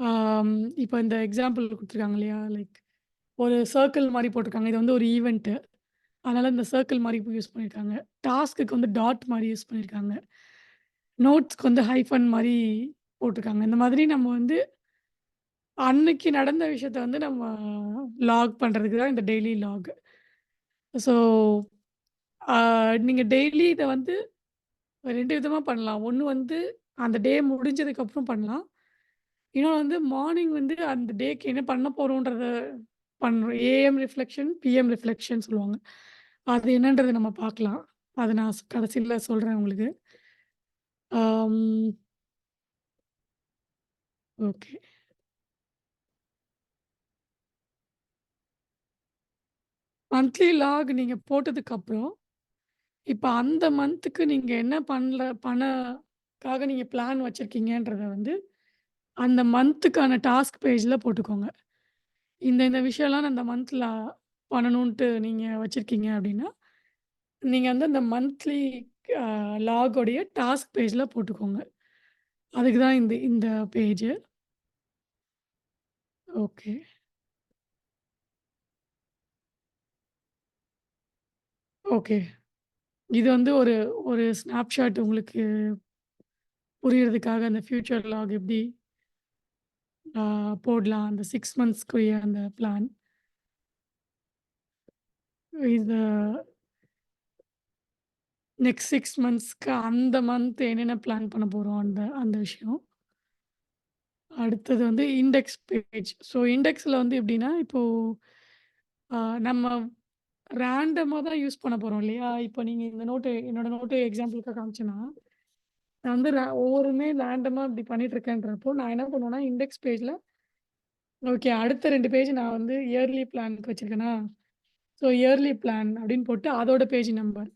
ஆம் இப்ப இந்த எக்ஸாம்பிள் குடுத்துருக்காங்க இல்லையா? லைக் ஒரு சர்க்கிள் மாரி போட்டிருக்காங்க. இது வந்து ஒரு ஈவென்ட்டு. அதனால இந்த சர்க்கிள் மாரி யூஸ் பண்ணியிருக்காங்க. டாஸ்க்குக்கு வந்து டாட் மாரி யூஸ் பண்ணியிருக்காங்க. நோட்ஸ்க்கு வந்து ஹைஃபன் மாரி போட்டிருக்காங்க. இந்த மாதிரி நம்ம வந்து அன்னைக்கு நடந்த விஷயத்த வந்து நம்ம லாக் பண்றதுக்கு தான் இந்த டெய்லி லாக். ஸோ, ஆ நீங்க டெய்லி இத வந்து 2 விதமா பண்ணலாம். ஒண்ணு வந்து அந்த டே முடிஞ்சதுக்கப்புறம் பண்ணலாம். இன்னொன்னு வந்து மார்னிங் வந்து அந்த டேக்கு என்ன பண்ண போறோன்றத பண்றோம். ஏஎம் ரிஃப்ளெக்ஷன், பிஎம் ரிஃப்ளெக்ஷன் சொல்லுவாங்க. அது என்னன்றத நம்ம பார்க்கலாம். அத நான் கடைசில சொல்றேன் உங்களுக்கு. ஆம் ஓகே. மந்த்லி லாக் நீங்க போட்டதுக்கப்புறம், இப்ப அந்த மந்த்துக்கு நீங்க என்ன பணக்காக நீங்க பிளான் வச்சிருக்கீங்கன்றத வந்து, அந்த மந்த்துக்கான டாஸ்க் பேஜ்ல போட்டுக்கோங்க. இந்த விஷயம்லாம் நான் இந்த மந்த்ல பண்ணணுன்ட்டு நீங்க வச்சிருக்கீங்க அப்டின்னா, நீங்க வந்து அந்த மந்த்லி அ லாகோடைய டாஸ்க் பேஜ்ல போட்டுக்கோங்க. அதுக்கு தான் இந்த இந்த பேஜு. Okay, okay. இது வந்து ஒரு ஒரு ஸ்னாப்ஷாட் உங்களுக்கு புரியறதுக்காக அந்த ஃபியூச்சர் லாக் எப்டி போடலாம். அந்த 6 மந்த்ஸ்க்குரிய அந்த பிளான். இது நெக்ஸ்ட் 6 மந்த்ஸ்க்கு அந்த மந்த் என்னென்ன பிளான் பண்ண போறோம் அந்த அந்த விஷயம். அடுத்தது வந்து இண்டெக்ஸ் பேஜ். ஸோ இண்டெக்ஸ்ல வந்து எப்படின்னா, இப்போ நம்ம ரேண்டமா தான் யூஸ் பண்ண போறோம் இல்லையா? இப்போ நீங்க இந்த நோட்டு என்னோட நோட்டு எக்ஸாம்பிளுக்கு காமிச்சேன்னா, நான் வந்து ஒவ்வொருமே ரேண்டமா இப்படி பண்ணிட்டு இருக்கேன்றப்போ, நான் என்ன பண்ணுவேன்னா, இண்டெக்ஸ் பேஜ்ல ஓகே அடுத்த 2 பேஜ் நான் வந்து இயர்லி பிளானுக்கு வச்சிருக்கேனா, ஸோ இயர்லி பிளான் அப்படின்னு போட்டு அதோட பேஜ் நம்பர்.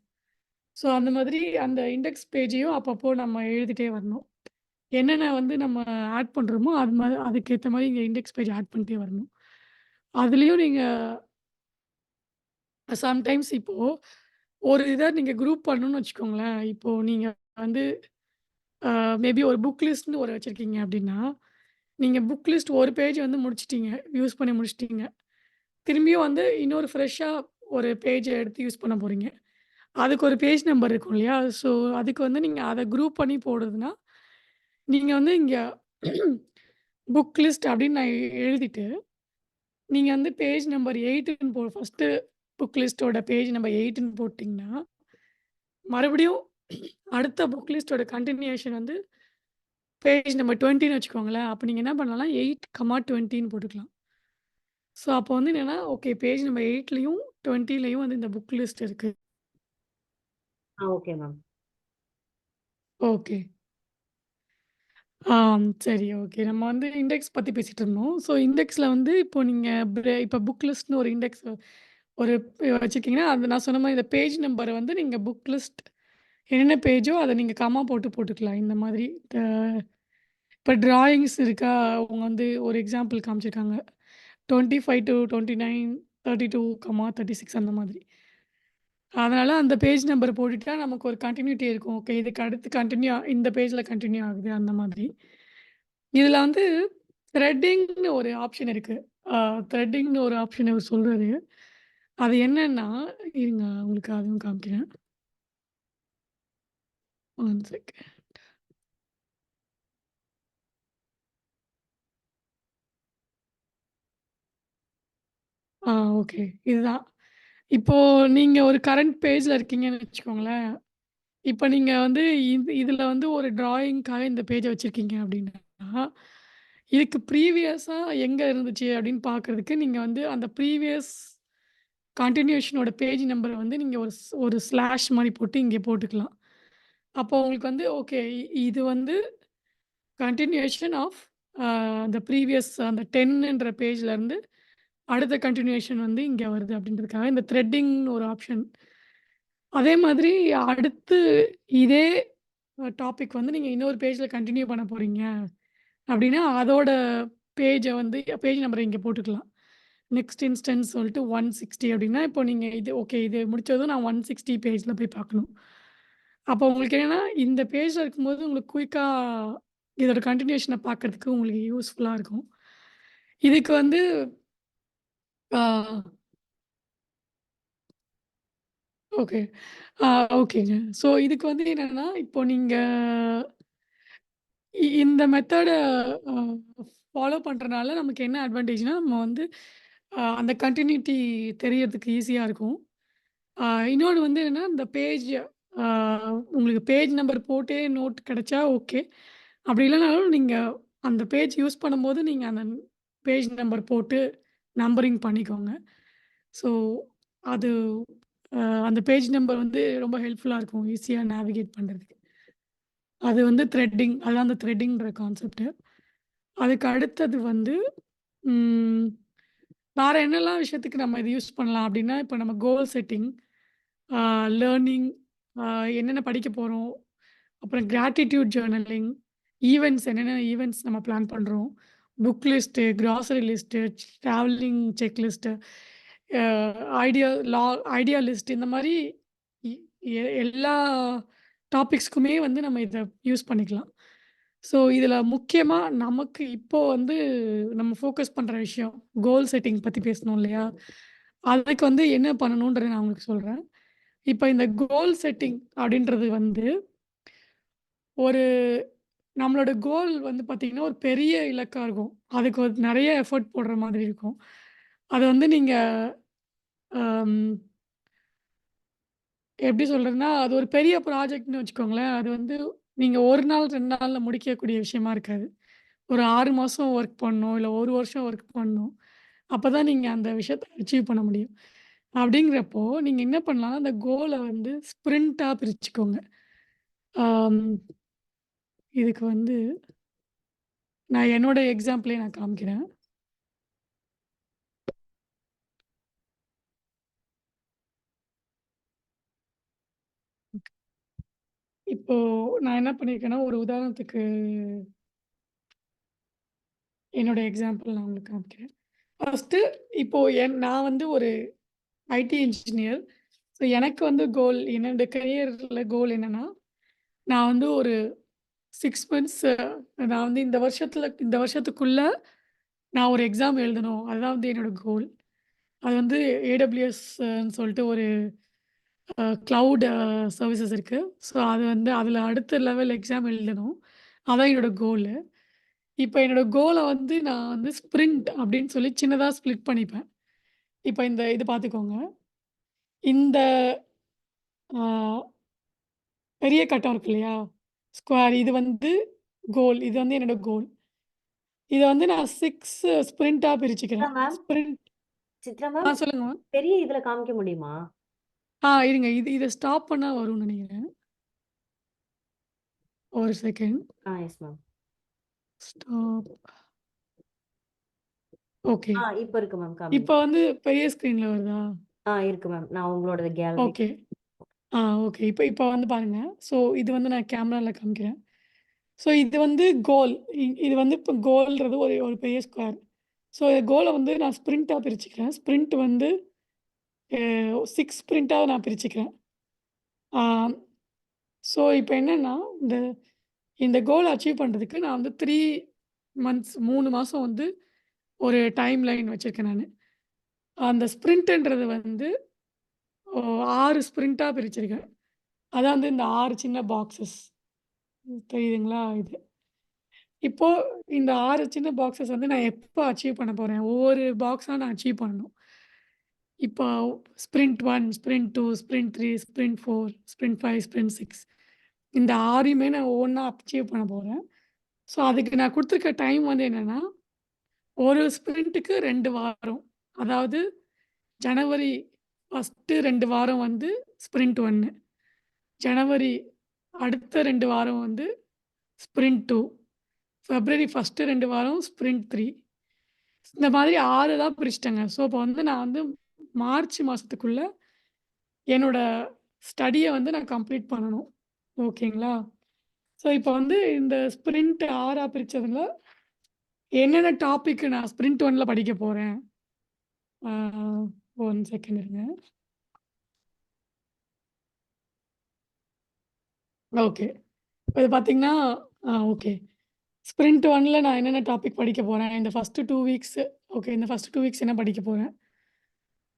ஸோ அந்த மாதிரி அந்த இண்டெக்ஸ் பேஜையும் அப்பப்போ நம்ம எழுதிட்டே வரணும். என்னென்ன வந்து நம்ம ஆட் பண்றோமோ, அது மாரி அதுக்கேத்த மாரி இங்க இண்டெக்ஸ் பேஜ் ஆட் பண்ணிட்டே வரணும். அதுலயும் நீங்க சம்டைம்ஸ் இப்போ ஒரு இத நீங்க குரூப் பண்ணணும்னு வச்சுக்கோங்களேன். இப்போ நீங்க வந்து மேபி ஒரு புக் லிஸ்ட்ன்னு ஒரு வச்சிருக்கீங்க அப்டின்னா, நீங்க புக் லிஸ்ட் ஒரு பேஜ் வந்து முடிச்சுட்டீங்க. யூஸ் பண்ணி முடிச்சுட்டீங்க. திரும்பியும் வந்து இன்னொரு ஃப்ரெஷ்ஷா ஒரு பேஜ எடுத்து யூஸ் பண்ண போறீங்க. அதுக்கு ஒரு பேஜ் நம்பர் இருக்கும் இல்லையா? ஸோ, அதுக்கு வந்து நீங்க அத குரூப் பண்ணி போடுறதுன்னா, நீங்க வந்து இங்க புக் லிஸ்ட் அப்டின்னு நான் எழுதிட்டு நீங்க வந்து பேஜ் நம்பர் 8ன்னு ஃபர்ஸ்ட்டு புக் லிஸ்ட்டோட பேஜ் நம்பர் 8ன்னு போட்டீங்கன்னா, மறுபடியும் அடுத்த புக் லிஸ்ட்டோட கன்டினியூஷன் வந்து பேஜ் நம்பர் 20ன்னு வச்சுக்கோங்களேன். அப்ப நீங்க என்ன பண்ணலாம்னா 8, 20ன்னு போட்டுக்கலாம். ஸோ அப்போ வந்து என்னன்னா, ஓகே பேஜ் நம்பர் 8லயும் 20லயும் வந்து இந்த புக் லிஸ்ட் இருக்கு. Okay ma'am. ஓகே. சரி ஓகே. நம்ம வந்து இண்டெக்ஸ் பத்தி பேசிட்டு இருந்தோம். ஸோ இண்டெக்ஸ்ல வந்து இப்போ நீங்க இப்ப புக் லிஸ்ட்ன்னு ஒரு இண்டெக்ஸ் ஒரு வச்சிருக்கீங்கன்னா, அது நான் சொன்ன மாரி இந்த பேஜ் நம்பர வந்து நீங்க புக் லிஸ்ட் என்னென்ன பேஜோ அத நீங்க கமா போட்டு போட்டுக்கலாம். இந்த மாதிரி இப்ப டிராயிங்ஸ் இருக்கா, அவங்க வந்து ஒரு எக்ஸாம்பிள் காமிச்சிருக்காங்க. 25-29, 32, 36 அந்த மாதிரி. அதனால அந்த பேஜ் நம்பர் போட்டுட்டா நமக்கு ஒரு கன்டினியூட்டி இருக்கும். ஓகே இதுக்கு அடுத்து இந்த பேஜ்ல கன்டின்யூ ஆகுது அந்த மாதிரி. இதுல வந்து த்ரெட்டிங்ன்னு ஒரு ஆப்ஷன் இருக்கு. அ த்ரெட்டிங்ன்னு ஒரு ஆப்ஷன் இவரு சொல்றாரு. அது என்னன்னா, இருங்க உங்களுக்கு அதுவும் காமிக்கிறேன். One second. ஓகே. இதுதான். இப்போ நீங்க ஒரு கரண்ட் பேஜ்ல இருக்கீங்கன்னு வச்சுக்கோங்களேன். இப்ப நீங்க வந்து இதுல வந்து ஒரு டிராயிங்க்காக இந்த பேஜ வச்சிருக்கீங்க அப்டின்னா, இதுக்கு ப்ரீவியஸா எங்க இருந்துச்சு அப்டின்னு பார்க்கறதுக்கு நீங்க வந்து அந்த ப்ரீவியஸ் கன்டினியூஷனோட பேஜ் நம்பர வந்து நீங்க ஒரு ஸ்லாஷ் மாரி போட்டு இங்க போட்டுக்கலாம். அப்போ உங்களுக்கு வந்து ஓகே இது வந்து கன்டினியூஷன் ஆஃப் அ அந்த ப்ரீவியஸ் அந்த 10ன்ற பேஜ்லருந்து அடுத்த கன்டினியூஷன் வந்து இங்க வருது அப்டின்றதுக்காக இந்த த்ரெட்டிங்ன்னு ஒரு ஆப்ஷன். அதே மாதிரி அடுத்து இதே டாபிக் வந்து நீங்க இன்னொரு பேஜ்ல கன்டின்யூ பண்ண போறீங்க அப்டின்னா, அதோட பேஜ் நம்பர இங்க போட்டுக்கலாம். நெக்ஸ்ட் இன்ஸ்டன்ஸ் சொல்லிட்டு 160 அப்டின்னா, இப்போ நீங்க இது ஓகே இது முடிச்சதும் நான் 160 பேஜ்ல போய் பார்க்கணும். அப்போ உங்களுக்கு என்னன்னா, இந்த பேஜ்ல இருக்கும்போது உங்களுக்கு குயிக்கா இதோட கன்டினியூஷன பார்க்கறதுக்கு உங்களுக்கு யூஸ்ஃபுல்லா இருக்கும். இதுக்கு வந்து ஆ ஓகே. ஆ ஓகேங்க. ஸோ இதுக்கு வந்து என்னன்னா, இப்போ நீங்க இந்த மெத்தட அ ஃபாலோ பண்றனால நமக்கு என்ன அட்வான்டேஜ்னா, நம்ம வந்து அந்த கன்டினியூட்டி தெரியறதுக்கு ஈஸியா இருக்கும். அ இன்னொன்னு வந்து என்னன்னா, இந்த அ உங்களுக்கு பேஜ் நம்பர் போட்டே நோட் கிடைச்சா ஓகே. அப்படி இல்லனாலும் நீங்க அந்த பேஜ் யூஸ் பண்ணும்போது நீங்க அந்த பேஜ் நம்பர் போட்டு நம்பரிங் பண்ணிக்கோங்க. ஸோ அது அ அந்த பேஜ் நம்பர் வந்து ரொம்ப ஹெல்ப்ஃபுல்லா இருக்கும். ஈஸியா நேவிகேட் பண்றதுக்கு. அது வந்து அதான் அந்த த்ரெட்டிங்ன்ற கான்செப்ட்டு. அதுக்கு அடுத்தது வந்து, ம் வேற என்னலாம் விஷயத்துக்கு நம்ம இத யூஸ் பண்ணலாம் அப்டின்னா, இப்ப நம்ம கோல் செட்டிங், ஆ லேர்னிங், ஆ என்னென்ன படிக்க போறோம், அப்புறம் கிராட்டிட்யூட் ஜர்னலிங், என்னென்ன ஈவென்ட்ஸ் நம்ம பிளான் பண்றோம், book list, grocery list, travelling check list, அ ஐடியா லா ஐடியா லிஸ்ட் இந்த மாரி இ எல்லா டாபிக்ஸ்க்குமே வந்து நம்ம இத யூஸ் பண்ணிக்கலாம். ஸோ, இதில முக்கியமா நமக்கு இப்போ வந்து நம்ம ஃபோக்கஸ் பண்ற விஷயம், கோல் செட்டிங் பத்தி பேசினோம் இல்லையா? அதுக்கு வந்து என்ன பண்ணணுன்றத நான் உங்களுக்கு சொல்றேன். இப்ப இந்த கோல் செட்டிங் அப்படின்றது வந்து, ஒரு நம்மளோட கோல் வந்து பார்த்தீங்கன்னா, ஒரு பெரிய இலக்கா இருக்கும். அதுக்கு ஒரு நெறைய எஃபோர்ட் போடுற மாதிரி இருக்கும். அத வந்து நீங்க அம் எப்படி சொல்றதுன்னா, அது ஒரு பெரிய ப்ராஜெக்ட்ன்னு வச்சுக்கோங்களேன். அது வந்து நீங்க 1 நாள், 2 நாள்ல முடிக்கக்கூடிய விஷயமா இருக்காது. ஒரு 6 மாசம் ஒர்க் பண்ணணும், இல்ல 1 வருஷம் ஒர்க் பண்ணணும். அப்பதான் நீங்க அந்த விஷயத்த அச்சீவ் பண்ண முடியும். அப்படிங்கிறப்போ, நீங்க என்ன பண்ணலாம்னா, அந்த கோல வந்து ஸ்ப்ரிண்ட்டா பிரிச்சுக்கோங்க. ஆம், இதுக்கு வந்து நான் என்னோட எக்ஸாம்பிளே நான் காமிக்கிறேன். இப்போ நான் என்ன பண்ணியிருக்கேன்னா, ஒரு உதாரணத்துக்கு என்னோட எக்ஸாம்பிள் நான் உங்களுக்கு காமிக்கிறேன். ஃபர்ஸ்ட்டு இப்போ நான் வந்து ஒரு ஐடி இன்ஜினியர். ஸோ எனக்கு வந்து கோல் என்னோட கரியர்ல கோல் என்னன்னா, நான் வந்து ஒரு 6 மந்த்ஸ் நான் வந்து இந்த வருஷத்துக்குள்ள நான் ஒரு எக்ஸாம் எழுதணும். அதுதான் வந்து என்னோட கோல். அது வந்து AWSன்னு சொல்லிட்டு ஒரு கிளவுட் சர்வீசஸ் இருக்கு. ஸோ அது வந்து அதில அடுத்த லெவல் எக்ஸாம் எழுதணும். அதான் என்னோட கோலு. இப்ப என்னோட கோல வந்து நான் வந்து ஸ்ப்ரிண்ட் அப்படின்னு சொல்லி சின்னதா ஸ்ப்ளிட் பண்ணிப்பேன். இப்ப இந்த இது பார்த்துக்கோங்க. இந்த ஆ பெரிய கட்டம் இருக்கு இல்லையா? ஸ்கொயர் இது வந்து கோல். இது வந்து என்னோட கோல். இத வந்து நான் 6 ஸ்ப்ரிண்ட்டா சித்ரா பிரிச்சுக்கிறேன். மேம் ஸ்ப்ரிண்ட் சித்ரா மேம் சொல்லுங்க மேம். பெரிய இதுல காமிக்க முடியுமா? இருங்க. இத ஸ்டாப் பண்ணா வரும்னு நெனைக்கிறேன். ஒரு second. Yes ma'am. Stop. Okay. இப்ப இருக்கு மேம். காமிங்க. இப்ப வந்து பெரிய ஸ்க்ரீன்ல வருதா? இருக்கு மேம். நான் உங்களோடது கேலரி. ஓகே. ஓகே. இப்ப இப்ப வந்து பாருங்க. ஸோ இது வந்து நான் கேமரால காமிக்கிறேன். ஸோ இது வந்து கோல். இது வந்து இப்ப கோல்ன்றது ஒரு ஒரு பெரிய ஸ்கொயர். ஸோ கோல வந்து நான் ஸ்ப்ரிண்ட்டா பிரிச்சுக்கிறேன். ஸ்ப்ரிண்ட் வந்து 6 ஸ்ப்ரிண்ட்டா நான் பிரிச்சுக்கிறேன். ஆ ஸோ இப்ப என்னன்னா, இந்த இந்த கோல் அச்சீவ் பண்றதுக்கு நான் வந்து 3 மாசம் வந்து ஒரு டைம் லைன் வச்சிருக்கேன் நானு. அந்த ஸ்ப்ரிண்ட்ன்றது வந்து ஓ 6 ஸ்ப்ரிண்ட்டா பிரிச்சிருக்கேன். அதான் வந்து இந்த 6 சின்ன பாக்ஸஸ் தெரியுதுங்களா? இது. இப்போ இந்த 6 சின்ன பாக்ஸஸ் வந்து நான் எப்போ அச்சீவ் பண்ண போறேன்? ஒவ்வொரு பாக்ஸா நான் அச்சீவ் பண்ணணும். இப்போ sprint 1, sprint 2, sprint 3, sprint 4, sprint 5, sprint 6 இந்த 6யுமே நான் ஒவ்வொன்னா அச்சீவ் பண்ண போறேன். ஸோ அதுக்கு நான் குடுத்துருக்க டைம் வந்து என்னன்னா, ஒரு ஸ்ப்ரிண்ட்டுக்கு 2 வாரம். அதாவது ஜனவரி 1 2 வாரம் வந்து ஸ்ப்ரிண்ட் 1, ஜனவரி அடுத்த 2 வாரம் வந்து ஸ்ப்ரிண்ட் 2, பிப்ரவரி 1 2 வாரம் ஸ்ப்ரிண்ட் 3 இந்த மாதிரி 6 தான் பிரிச்சுட்டேங்க. ஸோ இப்போ வந்து நான் வந்து மார்ச் மாசத்துக்குள்ள என்னோட ஸ்டடிய வந்து நான் கம்ப்ளீட் பண்ணணும். ஓகேங்களா? ஸோ இப்போ வந்து இந்த ஸ்ப்ரிண்ட் 6ஆ பிரிச்சதுல என்னென்ன டாபிக் நான் ஸ்ப்ரிண்ட் 1ல படிக்க போறேன். ஆ 1 செகண்ட் இருங்க. ஓகே. இது பார்த்தீங்கன்னா, ஓகே. ஸ்ப்ரிண்ட் 1ல நான் என்னென்ன டாபிக் படிக்க போறேன். இந்த ஃபர்ஸ்ட் 2 வீக்ஸ் ஓகே. இந்த ஃபர்ஸ்ட் 2 வீக்ஸ் என்ன படிக்க போறேன்.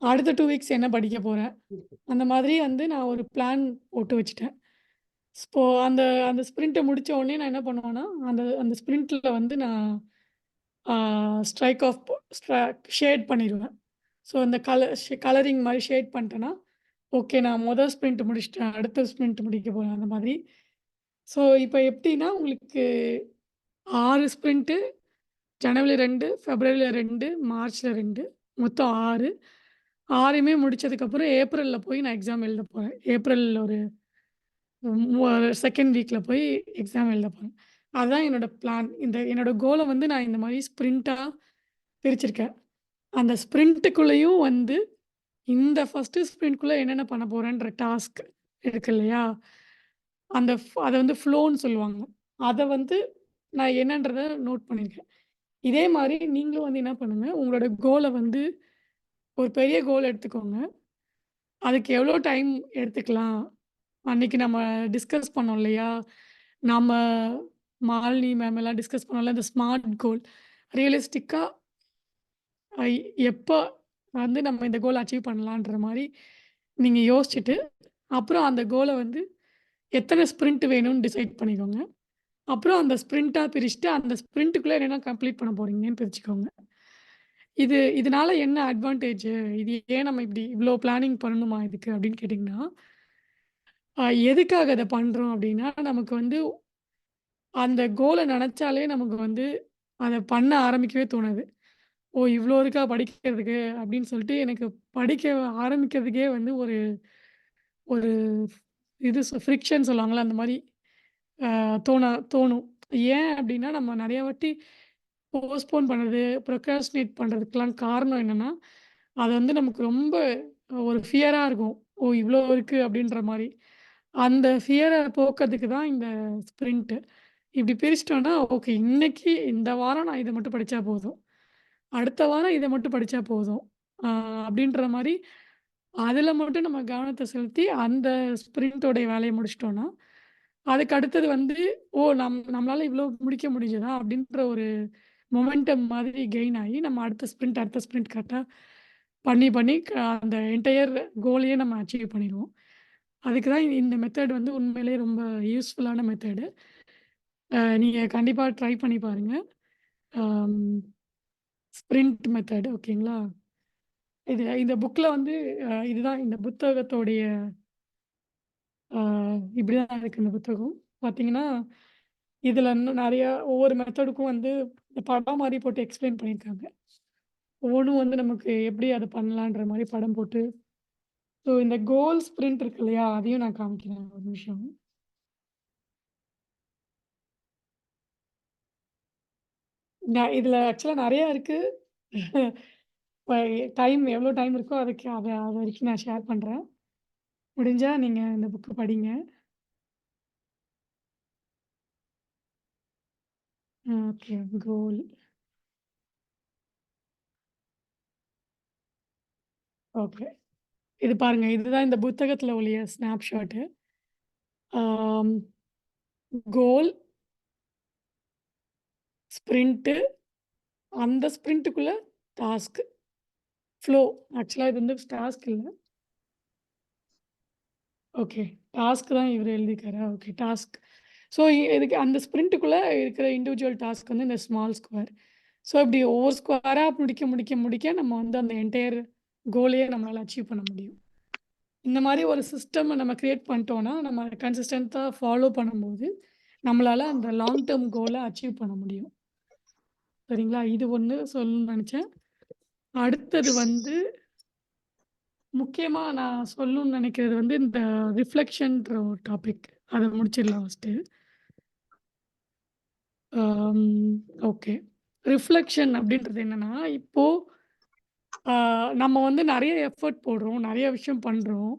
அடுத்த 2 வீக்ஸ் என்ன படிக்க போறேன். இருக்கு. அந்த மாதிரி வந்து நான் ஒரு பிளான் போட்டு வச்சுட்டேன். இப்போ அந்த அந்த ஸ்ப்ரிண்ட்ட முடிச்ச உடனே நான் என்ன பண்ணுவேன்னா, அந்த அந்த ஸ்ப்ரிண்ட்ல வந்து நான் ஆ ஸ்ட்ரைக் ஆஃப் ஷேட் பண்ணிருவேன். ஸோ இந்த கலரிங் மாரி ஷேட் பண்ணிட்டேன்னா, ஓகே நான் மொத ஸ்ப்ரிண்ட் முடிச்சுட்டேன். அடுத்த ஸ்ப்ரிண்ட் முடிக்க போறேன் அந்த மாதிரி. ஸோ இப்ப எப்படின்னா, உங்களுக்கு 6 ஸ்ப்ரிண்ட்டு ஜனவரில 2, பிப்ரவரில 2, மார்ச்ல 2 மொத்தம் 6. 6யுமே முடிச்சதுக்கப்புறம் ஏப்ரல்ல போய் நான் எக்ஸாம் எழுத போறேன். ஏப்ரல் ஒரு 2ண்ட் வீக்ல போய் எக்ஸாம் எழுத போறேன். அதான் என்னோட பிளான். என்னோட கோல வந்து நான் இந்த மாரி ஸ்ப்ரிண்ட்டா பிரிச்சிருக்கேன். அந்த ஸ்ப்ரிண்ட்டுக்குள்ளேயும் வந்து இந்த ஃபர்ஸ்ட்டு ஸ்ப்ரிண்ட்குள்ள என்னென்ன பண்ண போறேன்ற டாஸ்க் இருக்கு இல்லையா? அத வந்து ஃப்ளோன்னு சொல்லுவாங்க. அத வந்து நான் என்னன்றத நோட் பண்ணியிருக்கேன். இதே மாரி நீங்களும் வந்து என்ன பண்ணுங்க, உங்களோட கோல வந்து ஒரு பெரிய கோல் எடுத்துக்கோங்க. அதுக்கு எவ்வளோ டைம் எடுத்துக்கலாம்? அன்னைக்கு நம்ம டிஸ்கஸ் பண்ணோம் இல்லையா? நம்ம மாலினி மேம் எல்லாம் டிஸ்கஸ் பண்ணோம்ல, இந்த ஸ்மார்ட் கோல். ரியலிஸ்டிக்கா ஐ எப்ப வந்து நம்ம இந்த கோல் அச்சீவ் பண்ணலான்ற மாரி நீங்க யோசிச்சுட்டு, அப்புறம் அந்த கோல வந்து எத்தன ஸ்ப்ரிண்ட் வேணும்னு டிசைட் பண்ணிக்கோங்க. அப்புறம் அந்த ஸ்ப்ரிண்ட்டா பிரிச்சுட்டு, அந்த ஸ்ப்ரிண்ட்டுக்குள்ள என்னென்ன கம்ப்ளீட் பண்ண போறீங்கன்னு பிரிச்சுக்கோங்க. இதனால என்ன அட்வான்டேஜ்? இது ஏன் நம்ம இவ்ளோ பிளானிங் பண்ணணுமா இதுக்கு? அப்படின்னு கேட்டீங்கன்னா, எதுக்காக அத பண்றோம் அப்படின்னா, நமக்கு வந்து அந்த கோல நெனச்சாலே நமக்கு வந்து அத பண்ண ஆரம்பிக்கவே தோணாது. "ஓ! இவ்ளோ இருக்கா படிக்கிறதுக்கு" அப்படின்னு சொல்லிட்டு எனக்கு படிக்க ஆரம்பிக்கிறதுக்கே வந்து ஒரு ஒரு இது ஃப்ரிக்ஷன் சொல்லுவாங்கல்ல, அந்த மாரி அ தோணும். ஏன் அப்படின்னா, நம்ம நெறைய வாட்டி போஸ்ட்போன் பண்றது, ப்ரொக்ராஸ்டினேட் பண்றதுக்கெல்லாம் காரணம் என்னன்னா, அது வந்து நமக்கு ரொம்ப ஒரு ஃபியரா இருக்கும். "ஓ! இவ்ளோ இருக்கு" அப்படின்ற மாரி. அந்த ஃபியர போக்கறதுக்கு தான் இந்த ஸ்ப்ரிண்ட். இப்படி பிரிச்சுட்டோம்னா, ஓகே இன்னைக்கு இந்த வாரம் நான் இத மட்டும் படிச்சா போதும். அடுத்த வாரம் இத மட்டும் படிச்சா போதும். ஆ அப்படின்ற மாரி அதில மட்டும் நம்ம கவனத்த செலுத்தி, அந்த ஸ்ப்ரிண்டோடைய வேலைய முடிச்சுட்டோம்னா, அதுக்கு அடுத்தது வந்து, ஓ! நம்மளால இவ்ளோ முடிக்க முடிஞ்சதா? அப்படின்ற ஒரு மொமெண்டம் மாதிரி கெயின் ஆயி, நம்ம அடுத்த ஸ்ப்ரிண்ட் கரெக்ட்டா பண்ணி, பண்ணி அந்த என்டயர் கோலையே நம்ம அச்சீவ் பண்ணிருவோம். அதுக்கு தான் இந்த மெத்தட் வந்து உண்மையிலேயே ரொம்ப யூஸ்ஃபுல்லான மெத்தடு. நீங்க கண்டிப்பா ட்ரை பண்ணி பாருங்க. அம் ஸ்ப்ரிண்ட் மெத்தட் ஓகேங்களா? இந்த புக்ல வந்து இதுதான் இந்த புத்தகத்தோடைய அ இப்படிதான் இருக்கு இந்த புத்தகம். பார்த்தீங்கன்னா, இதுல இன்னும் நெறையா ஒவ்வொரு மெத்தடுக்கும் வந்து இந்த படம் மாரி போட்டு எக்ஸ்ப்ளைன் பண்ணியிருக்காங்க. ஒவ்வொன்னும் வந்து நமக்கு எப்படி அத பண்ணலான்ற மாரி படம் போட்டு ஸோ இந்த கோல் ஸ்ப்ரிண்ட் இருக்கு இல்லையா? அதையும் நான் காமிக்கிறேன் ஒரு நிமிஷம். இதுல ஆக்சுவலா நெறையா இருக்கு. இப்ப எவ்வளோ டைம் இருக்கோ அதுக்கு அது வரைக்கும் நான் ஷேர் பண்றேன். முடிஞ்சா நீங்க இந்த புக்க படிங்க. ஓகே. கோல். ஓகே. இது பாருங்க. இதுதான் இந்த புத்தகத்துல உள்ள ஸ்னாப்ஷாட்டு. ஆம் கோல், ஸ்ப்ரிண்ட்டு, அந்த ஸ்ப்ரிண்ட்டுக்குள்ள டாஸ்க், ஃப்ளோ. ஆக்சுவலா இது வந்து டாஸ்க் இல்ல. ஓகே. டாஸ்க் தான் இவரு எழுதியிருக்காரா? ஓகே. டாஸ்க். ஸோ இதுக்கு அந்த ஸ்ப்ரிண்ட்டுக்குள்ள இருக்கிற இண்டிவிஜுவல் டாஸ்க் வந்து இந்த ஸ்மால் ஸ்கொயர். ஸோ இப்படி ஒவ்வொரு ஸ்கொயரா முடிக்க, முடிக்க, முடிக்க நம்ம வந்து அந்த என்டயர் கோலையே நம்மளால அச்சீவ் பண்ண முடியும். இந்த மாரி ஒரு சிஸ்டம் நம்ம கிரியேட் பண்ணிட்டோம்னா, நம்ம கன்சிஸ்டன்ட்டா ஃபாலோ பண்ணும்போது, நம்மளால அந்த லாங் டெர்ம் கோல அச்சீவ் பண்ண முடியும். சரிங்களா? இது ஒண்ணு சொல்லணும்னு நெனச்சேன். அடுத்தது வந்து முக்கியமா நான் சொல்லணும்னு நெனைக்கிறது வந்து இந்த ரிஃப்ளெக்ஷன்ற ஒரு டாபிக். அத முடிச்சிடலாம் ஃபர்ஸ்ட்டு. அம் ஓகே. ரிஃப்ளெக்ஷன் அப்படின்றது என்னன்னா, இப்போ ஆ நம்ம வந்து நெறைய எஃபோர்ட் போடுறோம். நெறைய விஷயம் பண்றோம்.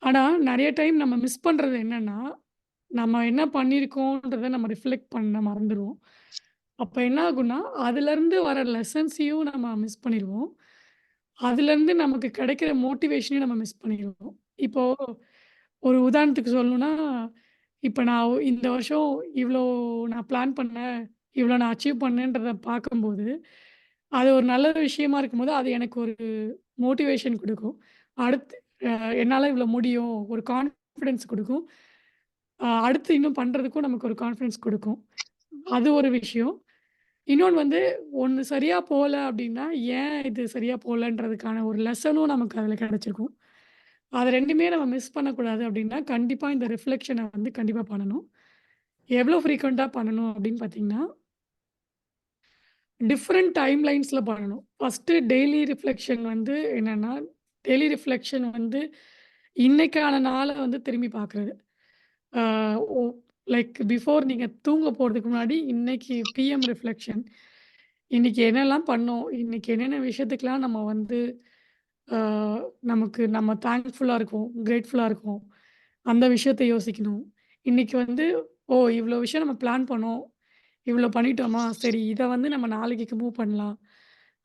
ஆனா, நெறைய டைம் நம்ம மிஸ் பண்றது என்னன்னா, நம்ம என்ன பண்ணியிருக்கோன்றத நம்ம ரிஃப்ளெக்ட் பண்ண மறந்துருவோம். அப்ப என்ன ஆகும்னா, அதுலருந்து வர லெசன்ஸையும் நம்ம மிஸ் பண்ணிருவோம். அதுலருந்து நமக்கு கிடைக்கிற மோட்டிவேஷனையும் நம்ம மிஸ் பண்ணிருவோம். இப்போ ஒரு உதாரணத்துக்கு சொல்லணும்னா, இப்ப நான் இந்த வருஷம் இவ்ளோ நான் பிளான் பண்ணேன். இவ்ளோ நான் அச்சீவ் பண்ணேன்றத பார்க்கும்போது, அது ஒரு நல்ல விஷயமா இருக்கும்போது, அது எனக்கு ஒரு மோட்டிவேஷன் குடுக்கும். அடுத்து அ என்னால இவ்ளோ முடியும். ஒரு கான்ஃபிடன்ஸ் குடுக்கும். அடுத்து இன்னும் பண்றதுக்கும் நமக்கு ஒரு கான்ஃபிடன்ஸ் குடுக்கும். அது ஒரு விஷயம். இன்னொன்னு வந்து ஒண்ணு சரியா போல அப்டின்னா, ஏன் இது சரியா போலன்றதுக்கான ஒரு லெசனும் நமக்கு அதுல கிடைச்சிருக்கும். அது 2மே நம்ம மிஸ் பண்ணக்கூடாது அப்டின்னா, கண்டிப்பா இந்த ரிஃப்ளெக்ஷன வந்து கண்டிப்பா பண்ணணும். எவ்ளோ ஃப்ரீக்வென்ட்டா பண்ணணும் அப்டின்னு பார்த்தீங்கன்னா, டிஃபரெண்ட் டைம் லைன்ஸ்ல பண்ணணும். ஃபர்ஸ்ட்டு டெய்லி ரிஃப்ளெக்ஷன் வந்து என்னன்னா, டெய்லி ரிஃப்ளெக்ஷன் வந்து இன்னைக்கான நாள வந்து திரும்பி பார்க்குறது. ஆ ஒ லைக் பிஃபோர் நீங்க தூங்க போறதுக்கு முன்னாடி இன்னைக்கு பிஎம் ரிஃப்ளெக்ஷன். இன்னைக்கு என்னலாம் பண்ணோம்? இன்னைக்கு என்னென்ன விஷயத்துக்கெல்லாம் நம்ம வந்து ஆ நமக்கு நம்ம தேங்க்ஃபுல்லா இருக்கோம், கிரேட்ஃபுல்லா இருக்கோம். அந்த விஷயத்த யோசிக்கணும். இன்னைக்கு வந்து, ஓ! இவ்ளோ விஷயம் நம்ம பிளான் பண்ணோம். இவ்ளோ பண்ணிட்டோமா? சரி இத வந்து நம்ம நாளைக்கு மூவ் பண்ணலாம்.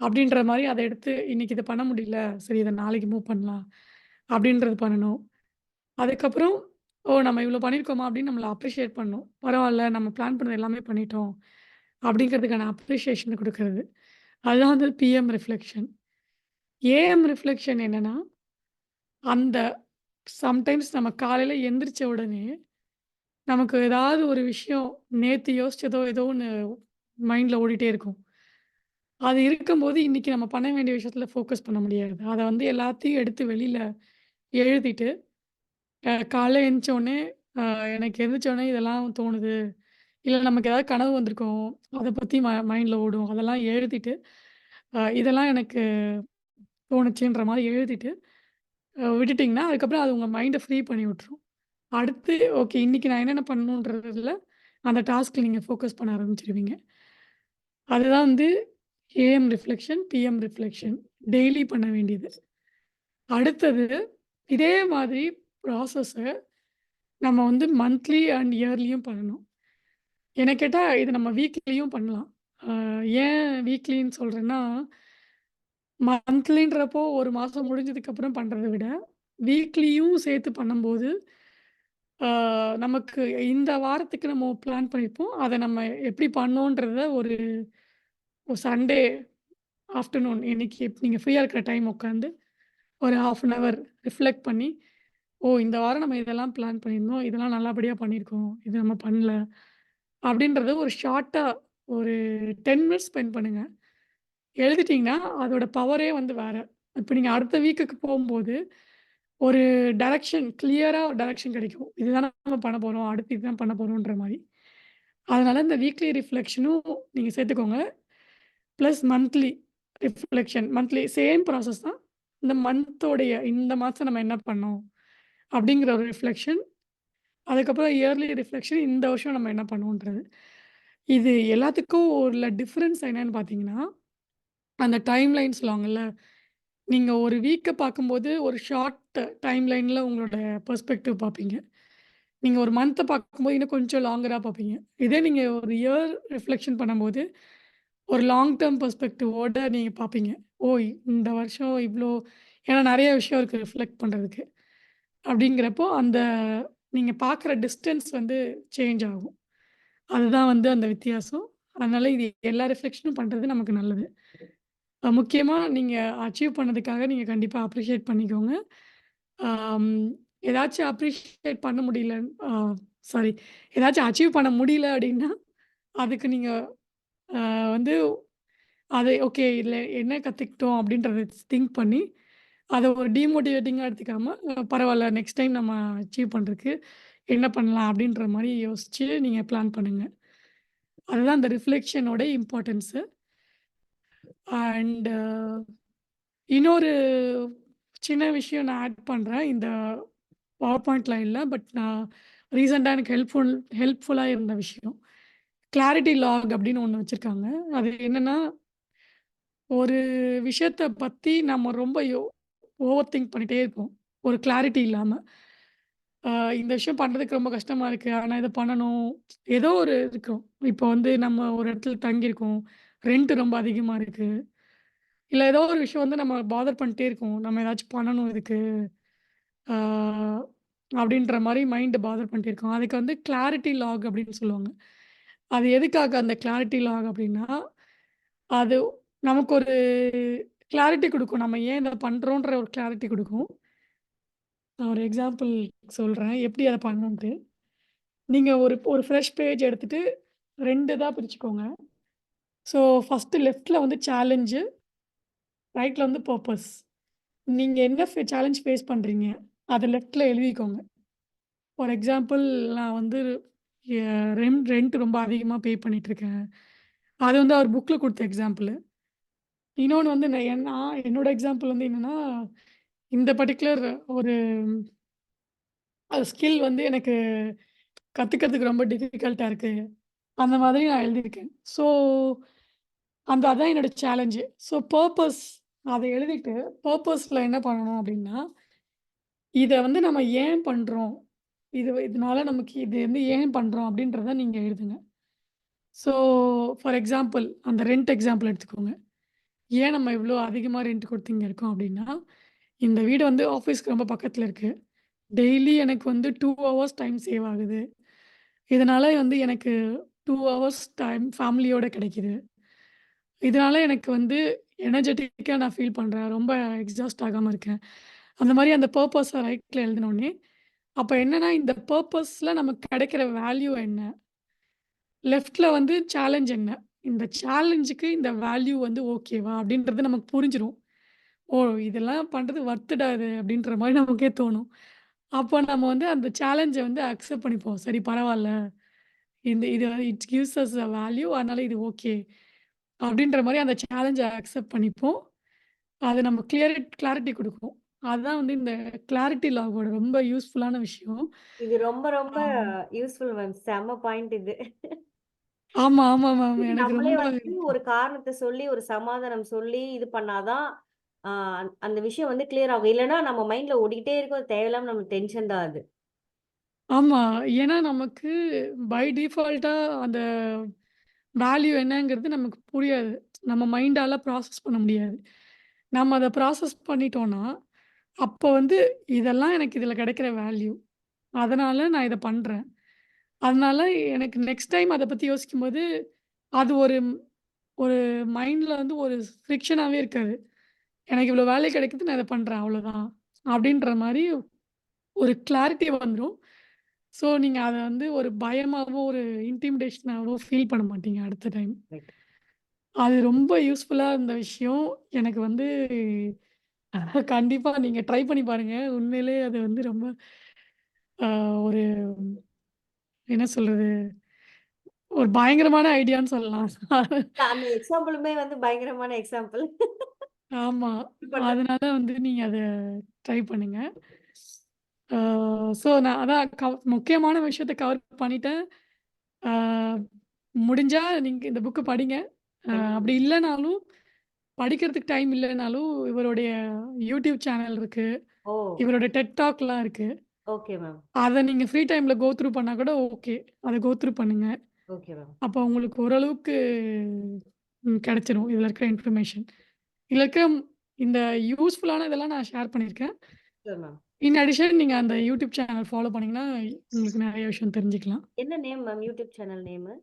அப்படின்ற மாரி அத எடுத்து இன்னைக்கு இத பண்ண முடியல. சரி இத நாளைக்கு மூவ் பண்ணலாம். அப்படின்றது பண்ணணும். அதுக்கப்புறம், ஓ! நம்ம இவ்ளோ பண்ணியிருக்கோமா அப்படின்னு நம்மள அப்ரிஷியேட் பண்ணணும். பரவால்ல நம்ம பிளான் பண்ணது எல்லாமே பண்ணிட்டோம். அப்படிங்கிறதுக்கான அப்ரிஷியேஷன் குடுக்குறது. அதுதான் வந்து பிஎம் ரிஃப்ளெக்ஷன். ஏஎம் ரிஃப்ளெக்ஷன் என்னன்னா, அந்த சம்டைம்ஸ் நம்ம காலையில எந்திரிச்ச உடனே, நமக்கு ஏதாவது ஒரு விஷயம் நேத்து யோசிச்சதோ ஏதோ ஒண்ணு மைண்ட்ல ஓடிட்டே இருக்கும். அது இருக்கும்போது இன்னைக்கு நம்ம பண்ண வேண்டிய விஷயத்துல ஃபோக்கஸ் பண்ண முடியாது. அத வந்து எல்லாத்தையும் எடுத்து வெளியில எழுதிட்டு, காலைல எந்திரிச்ச உடனே, அ எனக்கு எந்திரிச்ச உடனே இதெல்லாம் தோணுது. இல்ல நமக்கு ஏதாவது கனவு வந்திருக்கும். அத பத்தி மைண்ட்ல ஓடும். அதெல்லாம் எழுதிட்டு, இதெல்லாம் எனக்கு தோணுச்சுன்ற மாரி எழுதிட்டு, விட்டுட்டீங்கன்னா, அதுக்கப்புறம் அது உங்க மைண்ட ஃப்ரீ பண்ணி விட்டுரும். அடுத்து ஓகே இன்னைக்கு நான் என்னென்ன பண்ணணுன்றதுல, அந்த டாஸ்க்ல நீங்க ஃபோக்கஸ் பண்ண ஆரம்பிச்சுருவீங்க. அதுதான் வந்து AM reflection, PM reflection daily பண்ண வேண்டியது. அடுத்தது இதே மாதிரி ப்ராசஸ நம்ம வந்து மந்த்லி அண்ட் இயர்லியும் பண்ணணும். என்ன கேட்டா, இது நம்ம வீக்லியும் பண்ணலாம். அ ஏன் வீக்லின்னு சொல்றேன்னா, மந்த்லின்றப்போ 1 மாசம் முடிஞ்சதுக்கப்புறம் பண்றத விட, வீக்லியும் சேர்த்து பண்ணும்போது, ஆ நமக்கு இந்த வாரத்துக்கு நம்ம பிளான் பண்ணியிருப்போம். அத நம்ம எப்படி பண்ணோன்றத ஒரு ஒரு சண்டே ஆஃப்டர்நூன் இன்னைக்கு நீங்க ஃப்ரீயா இருக்கிற டைம் உட்காந்து, ஒரு 1/2 அன் ஹவர் ரிஃப்ளெக்ட் பண்ணி, "ஓ! இந்த வாரம் நம்ம இதெல்லாம் பிளான் பண்ணியிருந்தோம். இதெல்லாம் நல்லபடியா பண்ணியிருக்கோம். இது நம்ம பண்ணல." அப்படின்றத ஒரு ஷார்ட்டா ஒரு 10 மினிட்ஸ் ஸ்பெண்ட் பண்ணுங்க. எழுதிட்டீங்கன்னா, அதோட பவரே வந்து வேற. இப்ப நீங்க அடுத்த வீக்குக்கு போம்போது, ஒரு கிளியரா ஒரு டைரக்ஷன் கிடைக்கும். இதுதான் நம்ம பண்ண போறோம். அடுத்து இதுதான் பண்ண போறோம்ன்ற மாரி. அதனால இந்த வீக்லி ரிஃப்ளெக்ஷனும் நீங்க சேர்த்துக்கோங்க. Plus monthly monthly same process தான். இந்த இந்த மாசம் நம்ம என்ன பண்ணோம்? அப்படிங்கிற ஒரு ரிஃப்ளெக்ஷன். அதுக்கப்புறம் இயர்லி ரிஃப்ளெக்ஷன் இந்த வருஷம் நம்ம என்ன பண்ணோன்றது. இது எல்லாத்துக்கும் உள்ள டிஃபரன்ஸ் என்னன்னு பார்த்தீங்கன்னா, அந்த டைம்லைன் சொல்லுவாங்கல்ல. நீங்க ஒரு வீக்க பார்க்கும்போது ஒரு ஷார்ட் டைம்லைன்ல உங்களோட பெர்ஸ்பெக்டிவ் பார்ப்பீங்க. நீங்க ஒரு மந்த்த பார்க்கும்போது இன்னும் கொஞ்சம் லாங்கரா பார்ப்பீங்க. இதே நீங்க ஒரு இயர் ரிஃப்ளெக்ஷன் பண்ணும்போது, ஒரு லாங் டெர்ம் பெர்ஸ்பெக்டிவோட நீங்க பார்ப்பீங்க. ஓ! இந்த வருஷம் இவ்ளோ ஏன்னா நெறைய விஷயம் இருக்கு ரிஃப்ளெக்ட் பண்றதுக்கு. அப்படிங்கிறப்போ அந்த நீங்க பார்க்குற டிஸ்டன்ஸ் வந்து சேஞ்ச் ஆகும். அதுதான் வந்து அந்த வித்தியாசம். அதனால இது எல்லா ரிஃப்ளெக்ஷனும் பண்றது நமக்கு நல்லது. முக்கியமா நீங்க அச்சீவ் பண்ணதுக்காக நீங்க கண்டிப்பா அப்ரிஷியேட் பண்ணிக்கோங்க. ஆம் ஏதாச்சும் அப்ரிஷியேட் பண்ண முடியல ஆ சாரி ஏதாச்சும் அச்சீவ் பண்ண முடியல அப்டின்னா, அதுக்கு நீங்க வந்து அது ஓகே இதுல என்ன கத்துக்கிட்டோம் அப்டின்றத திங்க் பண்ணி, அத ஒரு டிமோட்டிவேட்டிங்கா எடுத்துக்காம, பரவால்ல நெக்ஸ்ட் டைம் நம்ம அச்சீவ் பண்றதுக்கு என்ன பண்ணலாம் அப்டின்ற மாரி யோசிச்சு நீங்க பிளான் பண்ணுங்க. அதுதான் அந்த ரிஃப்ளெக்ஷனோட இம்பார்ட்டன்ஸு. அண்ட் இன்னொரு சின்ன விஷயம் நான் ஆட் பண்றேன். இந்த பவர் பாயிண்ட்ல இல்ல. பட் நான் ரீசென்ட்டா எனக்கு ஹெல்ப்ஃபுல்லா இருந்த விஷயம். கிளாரிட்டி லாக் அப்படின்னு ஒண்ணு வச்சிருக்காங்க. அது என்னன்னா, ஒரு விஷயத்த பத்தி நம்ம ரொம்ப ஓவர் திங்க் பண்ணிட்டே இருப்போம். ஒரு கிளாரிட்டி இல்லாம. அ இந்த விஷயம் பண்றதுக்கு ரொம்ப கஷ்டமா இருக்கு. ஆனா இத பண்ணணும். ஏதோ ஒரு இருக்கும். இப்போ வந்து நம்ம ஒரு இடத்துல தங்கியிருக்கோம். ரெண்ட் ரொம்ப அதிகமா இருக்கு. இல்ல ஏதோ ஒரு விஷயம் வந்து நம்ம பாதர் பண்ணிட்டே இருக்கோம். நம்ம ஏதாச்சும் பண்ணணும் இதுக்கு. ஆ அப்படின்ற மாரி மைண்ட் பாதர் பண்ணிட்டே இருக்கும். அதுக்கு வந்து கிளாரிட்டி லாக் அப்படின்னு சொல்லுவாங்க. அது எதுக்காக அந்த கிளாரிட்டி லாக் அப்படின்னா, அது நமக்கு ஒரு கிளாரிட்டி குடுக்கும். நம்ம ஏன் இத பண்றோன்ற ஒரு கிளாரிட்டி குடுக்கும். நான் ஒரு எக்ஸாம்பிள் சொல்றேன். எப்படி அத பண்ணணுன்ட்டு. நீங்க ஒரு ஒரு ஃப்ரெஷ் பேஜ் எடுத்துட்டு 2 இதா பிரிச்சுக்கோங்க. ஸோ ஃபர்ஸ்ட்டு லெஃப்ட்ல வந்து சேலஞ்சு, ரைட்ல வந்து பர்ப்பஸ். நீங்க என்ன சேலஞ்ச் ஃபேஸ் பண்றீங்க? அத லெஃப்ட்ல எழுதிக்கோங்க. ஃபார் எக்ஸாம்பிள் நான் வந்து ரெண்ட் ரொம்ப அதிகமா பே பண்ணிட்டுருக்கேன். அது வந்து அவர் புக்ல குடுத்த எக்ஸாம்பிளு. இன்னொன்னு வந்து நான் என்னோட எக்ஸாம்பிள் வந்து என்னன்னா, இந்த பர்ட்டிகுலர் ஒரு ஸ்கில் வந்து எனக்கு கத்துக்கிறதுக்கு ரொம்ப டிஃபிகல்ட்டா இருக்கு. அந்த மாதிரி நான் எழுதியிருக்கேன். ஸோ, அதான் என்னோட சேலஞ்சு. ஸோ, அத எழுதிட்டு, பர்ப்பஸ்ல என்ன பண்ணணும் அப்டின்னா, இத வந்து நம்ம ஏன் பண்றோம்? இதனால நமக்கு இது வந்து ஏன் பண்றோம்? அப்டின்றத நீங்க எழுதுங்க. ஸோ, ஃபார் எக்ஸாம்பிள் அந்த ரெண்ட் எக்ஸாம்பிள் எடுத்துக்கோங்க. ஏன் நம்ம இவ்ளோ அதிகமா ரெண்ட் குடுத்து இங்க இருக்கோம் அப்டின்னா, இந்த வீடு வந்து ஆஃபீஸ்க்கு ரொம்ப பக்கத்துல இருக்கு. டெய்லி எனக்கு வந்து 2 ஹவர்ஸ் டைம் சேவ் ஆகுது. இதனால வந்து எனக்கு 2 ஹவர்ஸ் டைம் ஃபேமிலியோட கிடைக்குது. இதனால எனக்கு வந்து எனர்ஜெட்டிக்கா நான் ஃபீல் பண்றேன். ரொம்ப எக்ஸாஸ்ட் ஆகாம இருக்கேன். அந்த மாரி அந்த பர்ப்பஸ ரைட்ல எழுதினோனே, அப்ப என்னன்னா இந்த பர்ப்பஸ்ல நமக்கு கிடைக்கிற வேல்யூ என்ன? லெஃப்ட்ல வந்து சேலஞ்ச் என்ன? இந்த சேலஞ்சுக்கு இந்த வேல்யூ வந்து ஓகேவா? அப்படின்றது நமக்கு புரிஞ்சிரும். ஓ! இதெல்லாம் பண்றது வொர்த்துடா இது அப்படின்ற மாரி நமக்கே தோணும். அப்போ நம்ம வந்து அந்த சேலஞ்ச வந்து அக்செப்ட் பண்ணிப்போம். சரி பரவால்ல. இது it gives us a value. அதனால இது ஓகே. அப்படின்ற மாரி அந்த சேலஞ்ச அக்செப்ட் பண்ணிப்போம். அது நம்ம கிளாரிட்டி குடுக்கும். அதுதான் வந்து இந்த கிளாரிட்டி லாகோட ரொம்ப யூஸ்ஃபுல்லான விஷயம். இது ரொம்ப ரொம்ப ஆம். Useful ma'am. செம்ம பாயிண்ட் இது. ஆமா, ஆமா மேம். இது எனக்கு நம்மளே ரொம்ப வந்து ஒரு காரணத்த சொல்லி, ஒரு சமாதானம் சொல்லி இது பண்ணா தான், ஆ அந்த விஷயம் வந்து கிளியர் ஆகும். இல்லன்னா நம்ம மைண்ட்ல ஓடிக்கிட்டே இருக்கும். தேவையில்லாம நமக்கு டென்ஷன் தான் அது. ஆமா. ஏன்னா நமக்கு பை டிஃபால்ட்டா அந்த வேல்யூ என்னங்கிறது நமக்கு புரியாது. நம்ம மைண்டால ப்ராசஸ் பண்ண முடியாது. நம்ம அத ப்ராசஸ் பண்ணிட்டோம்னா, அப்போ வந்து இதெல்லாம் எனக்கு இதில கிடைக்கிற வேல்யூ. அதனால நான் இத பண்றேன். அதனால எனக்கு நெக்ஸ்ட் டைம் அத பத்தி யோசிக்கும்போது, அது ஒரு ஒரு மைண்ட்ல வந்து ஒரு ஃப்ரிக்ஷனாவே இருக்காது. எனக்கு இவ்வளோ வேலை கிடைக்குது, நான் இத பண்றேன் அவ்வளோதான். அப்படின்ற மாரி ஒரு கிளாரிட்டி வந்துரும். ஸோ நீங்க அத வந்து ஒரு பயமாவோ, ஒரு இன்டிமிடேஷனாவோ ஃபீல் பண்ண மாட்டீங்க அடுத்த டைம். ரைட். அது ரொம்ப யூஸ்ஃபுல்லா இருந்த விஷயம். எனக்கு வந்து கண்டிப்பா நீங்க ட்ரை பண்ணி பாருங்க. உண்மையிலேயே அது வந்து ரொம்ப அ ஒரு என்ன சொல்றது? ஒரு பயங்கரமான ஐடியான்னு சொல்லலாம். அந்த எக்ஸாம்பிளுமே வந்து பயங்கரமான எக்ஸாம்பிள். ஆமா. பண்ற அதனால வந்து நீங்க அத ட்ரை பண்ணுங்க. ஆ ஸோ நான் அதான் முக்கியமான விஷயத்த கவர் பண்ணிட்டேன். ஆ முடிஞ்சா நீங்க இந்த புக்க படிங்க. கண்டிப்பா. அப்படி இல்லனாலும் படிக்கிறதுக்கு டைம் இல்லனாலும் இவருடைய யூடியூப் சேனல் இருக்கு. ஓ! இவரோட டெட் டாக்லாம் இருக்கு. Okay ma'am. அத நீங்க ஃப்ரீ டைம்ல கோ த்ரூ பண்ணா கூட ஓகே. அத கோ த்ரூ பண்ணுங்க. Okay ma'am. அப்போ உங்களுக்கு ஓரளவுக்கு கிடைச்சிரும். இதுல இருக்கிற இன்ஃபர்மேஷன். இதுல இருக்கிற இந்த யூஸ்ஃபுல்லான இதெல்லாம் நான் ஷேர் பண்ணியிருக்கேன். Sure ma'am. இன் அடிஷன் நீங்க அந்த யூடியூப் சேனல் ஃபாலோ பண்ணீங்கன்னா, உங்களுக்கு நெறைய விஷயம் தெரிஞ்சுக்கலாம். என்ன name ma'am? YouTube channel name?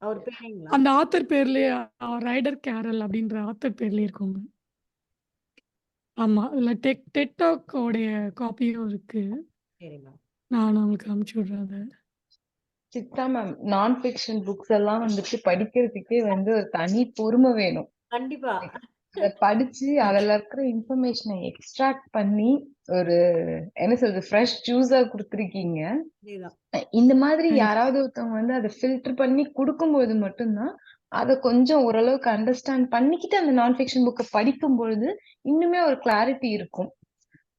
அவர் பேரேங்களா? அந்த ஆத்தர் பேர்லயே ரைடர் கேரல் அப்படின்ற ஆத்தர் பேர்லயே இருக்குங்க. ஆமா. அதுல டெட் டாக் உடைய காப்பியும் இருக்கு. சரி மேம். நான் உங்களுக்கு அனுப்பிச்சு விடுறேன் அத. சித்தா மேம், நான் ஃபிக்ஷன் புக்ஸ் எல்லாம் வந்துட்டு படிக்கிறதுக்கே வந்து ஒரு தனி பொறுமை வேணும். கண்டிப்பா. லைக் அத படிச்சு அதுல இருக்கிற இன்ஃபர்மேஷனை எக்ஸ்ட்ராக்ட் பண்ணி ஒரு என்ன சொல்றது ஃப்ரெஷ் ஜூஸா குடுத்துருக்கீங்க. அதேதான். இந்த மாதிரி தேங்க் யூ. யாராவது ஒருத்தவங்க வந்து அத ஃபில்டர் பண்ணி குடுக்கும்போது மட்டும்தான், அத கொஞ்சம் ஓரளவுக்கு அண்டர்ஸ்டாண்ட் பண்ணிக்கிட்டு அந்த நான் ஃபிக்ஷன் புக்க படிக்கும்பொழுது, இன்னுமே ஒரு கிளாரிட்டி இருக்கும்.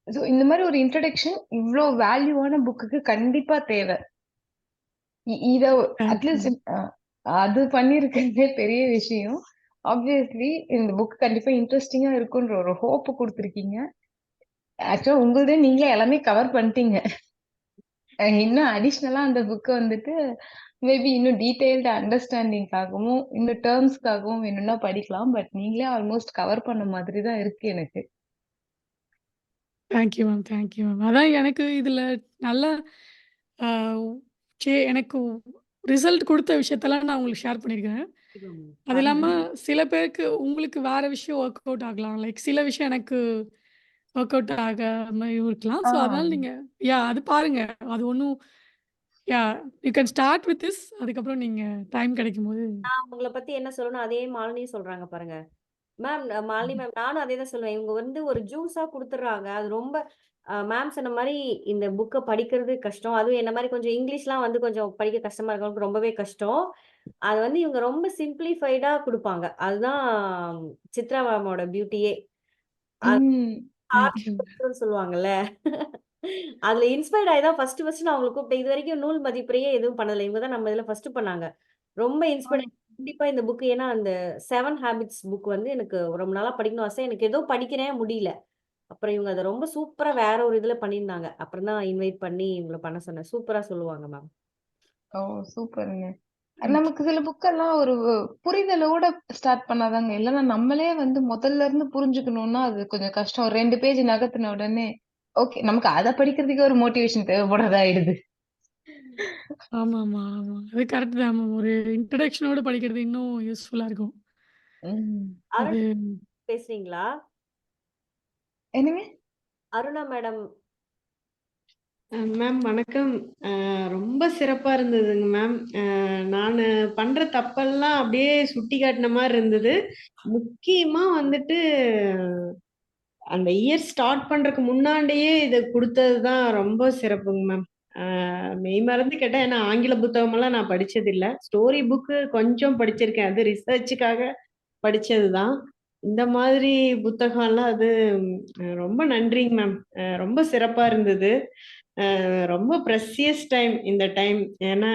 ஸோ இந்த மாரி ஒரு இன்ட்ரோடக்ஷன் இவ்ளோ வேல்யூவான புக்குக்கு கண்டிப்பா தேவ. இத தேங்க் யூ. அட்லீஸ்ட் அது பண்ணியிருக்கிறதே பெரிய விஷயம். ஆப்வியஸ்லி இந்த புக் கண்டிப்பா இன்ட்ரஸ்டிங்கா இருக்குன்ற ஒரு ஹோப் குடுத்துருக்கீங்க. ஆக்சுவலா உங்களுதே நீங்களே எல்லாமே கவர் பண்ணிட்டீங்க. இன்னும் அடிஷனலா அந்த புக்க வந்துட்டு மேபி இன்னும் டீட்டெயில்டு அண்டர்ஸ்டாண்டிங்காகவும், இன்னும் டெர்ம்ஸ்க்காகவும் வேணும்னா படிக்கலாம். பட் நீங்களே ஆல்மோஸ்ட் கவர் பண்ண மாதிரி தான் இருக்கு எனக்கு. Thank you ma'am. Thank you ma'am. அதான் எனக்கு இதுல நல்லா அ எனக்கு ரிசல்ட் குடுத்த விஷயத்தெல்லாம் நான் உங்களுக்கு ஷேர் பண்ணியிருக்கேன். கண்டிப்பா மேம். அது இல்லாம சில பேருக்கு உங்களுக்கு வேற விஷயம் ஒர்க் அவுட் ஆகலாம். லைக் சில விஷயம் எனக்கு ஒர்க் அவுட் ஆகாமயும் இருக்கலாம். ஆ. ஸோ அதனால நீங்க அது பாருங்க. அது ஒண்ணும் you can start with this. அதுக்கப்புறம் நீங்க டைம் கிடைக்கும்போது நான் உங்கள பத்தி என்ன சொல்லணும், அதே மாலினியும் சொல்றாங்க பாருங்க. மேம் மாலினி மேம் நானும் அதே தான் சொல்லுவேன். இவங்க வந்து ஒரு ஜூஸா குடுத்துடுறாங்க. அது ரொம்ப மேம் சொன்ன மாரி இந்த புக்க படிக்கிறது கஷ்டம். அதுவும் என்ன மாரி கொஞ்சம் இங்கிலீஷ்லாம் வந்து கொஞ்சம் படிக்க கஷ்டமா இருக்கவங்களுக்கு ரொம்பவே கஷ்டம். அது வந்து இவங்க ரொம்ப சிம்ப்ளிஃபைடா குடுப்பாங்க. அதுதான் சித்ரா மேமோட பியூட்டியே. அது ம். Thank you. சொல்லுவாங்கல்ல. அதுல இன்ஸ்பயர்ட் ஆயி தான் ஃபர்ஸ்ட் நான் உங்கள கூப்பிட்டேன். இதுவரைக்கும் நூல் மதிப்புரையே எதுவும் பண்ணதில்ல. இவங்க தான் நம்ம இதுல ஃபர்ஸ்ட் பண்ணாங்க. ரொம்ப இன்ஸ்பயர்ட் ஆயி கண்டிப்பா இந்த புக் ஏன்னா அந்த 7 ஹேபிட்ஸ் புக் வந்து எனக்கு ரொம்ப நாளா படிக்கணும்னு ஆசை. எனக்கு ஏதோ படிக்கிறேன் முடியல. அப்புறம் இவங்க அத ரொம்ப சூப்பரா வேற ஒரு இதுல பண்ணியிருந்தாங்க. அப்புறம் தான் இன்வைட் பண்ணி இவங்கள பண்ண சொன்னேன். சூப்பரா சொல்லுவாங்க மேம். ஓ! சூப்பருங்க. Thank you. நமக்கு சில புக்கெல்லாம் ஒரு புரிதலோட ஸ்டார்ட் பண்ணாதாங்க. இல்லன்னா நம்மளே வந்து முதல்ல இருந்து புரிஞ்சுக்கணும்னா, அது கொஞ்சம் கஷ்டம். ஒரு 2 பேஜ் நகர்த்துன உடனே, ஓகே நமக்கு அத படிக்கிறதுக்கே ஒரு மோட்டிவேஷன் தேவைப்படாதா ஆயிடுது. ஆமாமா, ஆமா. அது கரெக்ட் தான் மேம். ஒரு இன்ட்ரோடக்ஷனோட படிக்கிறது இன்னும் யூஸ்ஃபுல்லா இருக்கும். ம். அது அருண் பேசுறீங்களா? என்னங்க? அருணா மேடம். மேம் வணக்கம். ரொம்ப சிறப்பா இருந்ததுங்க மேம். நானு பண்ற தப்பெல்லாம் அப்படியே சுட்டி காட்டுன மாரி இருந்தது. முக்கியமா வந்துட்டு அந்த இயர் ஸ்டார்ட் பண்றதுக்கு முன்னாடியே இத குடுத்தது தான் ரொம்ப சிறப்புங்க மேம். மெய்மறந்து கேட்டேன். ஏன்னா ஆங்கில புத்தகமெல்லாம் நான் படிச்சதில்ல. ஸ்டோரி புக்கு கொஞ்சம் படிச்சிருக்கேன். அது ரிசர்ச்சுக்காக படிச்சது தான். இந்த மாதிரி புத்தகம்லாம் அது ரொம்ப நன்றிங்க மேம். ரொம்ப சிறப்பா இருந்தது. ரொம்ப ப்ரெஷியஸ் டைம் இந்த டைம். ஏன்னா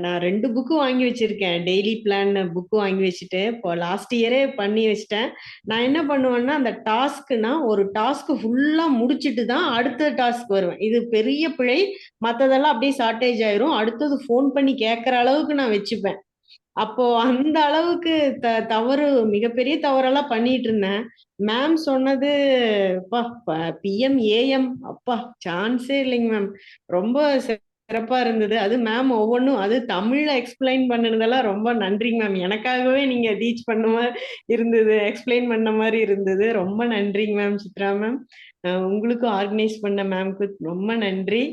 நான் 2 புக்கு வாங்கி வச்சிருக்கேன். டெய்லி பிளான் புக்கு வாங்கி வச்சுட்டு, இப்போ லாஸ்ட் இயரே பண்ணி வச்சுட்டேன். நான் என்ன பண்ணுவேன்னா, அந்த டாஸ்க்னா ஒரு டாஸ்க் ஃபுல்லா முடிச்சுட்டு தான் அடுத்த டாஸ்க் வருவேன். இது பெரிய பிழை. மத்ததெல்லாம் அப்படியே ஷார்ட்டேஜ் ஆயிரும். அடுத்தது ஃபோன் பண்ணி கேட்கற அளவுக்கு நான் வச்சுப்பேன். அப்போ அந்த அளவுக்கு தவறு மிகப்பெரிய தவறெல்லாம் பண்ணிட்டு இருந்தேன். மேம் சொன்னது அப்பா பிஎம், ஏஎம் அப்பா சான்ஸே இல்லைங்க மேம். ரொம்ப சிறப்பா இருந்தது. அது மேம் ஒவ்வொன்றும் அது தமிழ்ல எக்ஸ்பிளைன் பண்ணதெல்லாம் ரொம்ப நன்றிங்க மேம். எனக்காகவே நீங்க டீச் பண்ண மாதிரி இருந்தது, எக்ஸ்பிளைன் பண்ண மாதிரி இருந்தது. ரொம்ப நன்றிங்க மேம் சித்ரா மேம். உங்களுக்கும் ஆர்கனைஸ் பண்ண மேம்க்கு ரொம்ப நன்றி.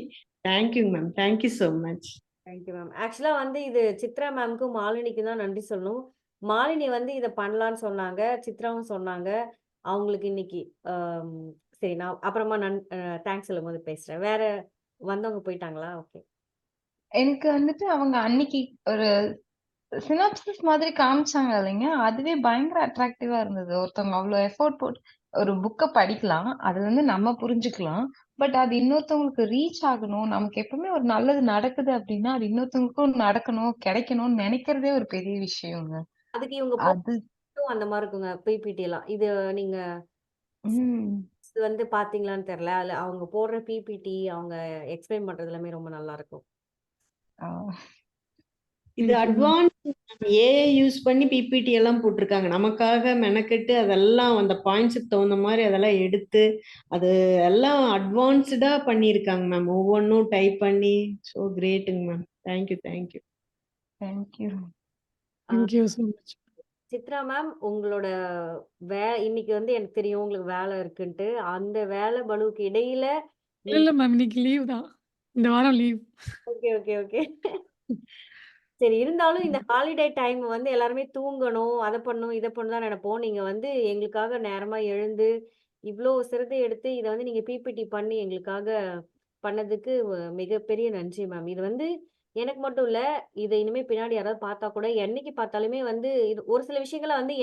தேங்க்யூங்க ma'am. Thank you so much. Thank you ma'am. ஆக்சுவலா வந்து இது சித்ரா மேம்க்கும் மாலினிக்கு தான் நன்றி சொல்லணும். மாலினி வந்து இதை பண்ணலான்னு சொன்னாங்க, சித்ராவும் சொன்னாங்க. அவங்களுக்கு இன்னைக்கு சரி, நான் அப்புறமா தேங்க்ஸ் சொல்லும் போது பேசுறேன். வேற வந்தவங்க போயிட்டாங்களா? ஓகே. எனக்கு வந்துட்டு அவங்க அன்னைக்கு ஒரு சினாப்சிஸ் மாதிரி காமிச்சாங்க இல்லைங்க. அதுவே பயங்கர அட்ராக்டிவா இருந்தது. ஒருத்தவங்க அவ்வளவு எஃபோர்ட் போட்டு ஒரு புக்க படிக்கலாம். அதுல இருந்து நம்ம புரிஞ்சுக்கலாம். பட் அது இன்னொருத்தவங்களுக்கு ரீச் ஆகணும். நமக்கு எப்பவுமே ஒரு நல்லது நடக்குது அப்படின்னா, அது இன்னொருத்தவங்களுக்கும் நடக்கணும், கிடைக்கணும்னு நினைக்கிறதே ஒரு பெரிய விஷயங்க. அதுக்கு இவங்க அது அந்த மாதிரி இருக்குங்க பிபிடி எல்லாம். இது நீங்க ம். வந்து பாத்தீங்களான்னு தெரியல. அதுல அவங்க போடுற பிபிடி, அவங்க எக்ஸ்பிளைன் பண்றது எல்லாமே ரொம்ப நல்லா இருக்கும். ஆ. இது Thank you, ma'am. Advance AI use பண்ணி பிபிடி எல்லாம் போட்டிருக்காங்க. நமக்காக மெனக்கெட்டு அதெல்லாம் அந்த பாயிண்ட்ஸுக்கு தகுந்த மாதிரி அதெல்லாம் எடுத்து அது எல்லாம் அட்வான்ஸ்டா பண்ணியிருக்காங்க மேம். ஒவ்வொன்றும் டைப் பண்ணி ஸோ கிரேட்டுங்க ma'am. Thank you thank you. Thank you. Thank you so much. Chitra ma'am, உங்களோட இன்னைக்கு வந்து எனக்கு தெரியும் உங்களுக்கு வேலை இருக்குன்ட்டு. அந்த வேலை பளுவுக்கு இடையில இல்ல மேம், இன்னைக்கு லீவ் தான். இந்த வாரம் லீவ். Okay okay okay. சரி, இருந்தாலும் இந்த ஹாலிடே டைம் வந்து எல்லாருமே தூங்கணும், அதை பண்ணணும், இதை பண்ணணும் தான் நினைப்போம். நீங்க வந்து எங்களுக்காக நேரமா எழுந்து இவ்வளோ சிரத்தை எடுத்து இதை வந்து நீங்க பிபிடி பண்ணி எங்களுக்காக பண்ணதுக்கு மிகப்பெரிய நன்றி மேம். இது வந்து எனக்கு மட்டும் இல்ல, இதை இனிமே பின்னாடி யாராவது பார்த்தா கூட என்னைக்கு பார்த்தாலுமே வந்து இது ஒரு சில விஷயங்களை வந்து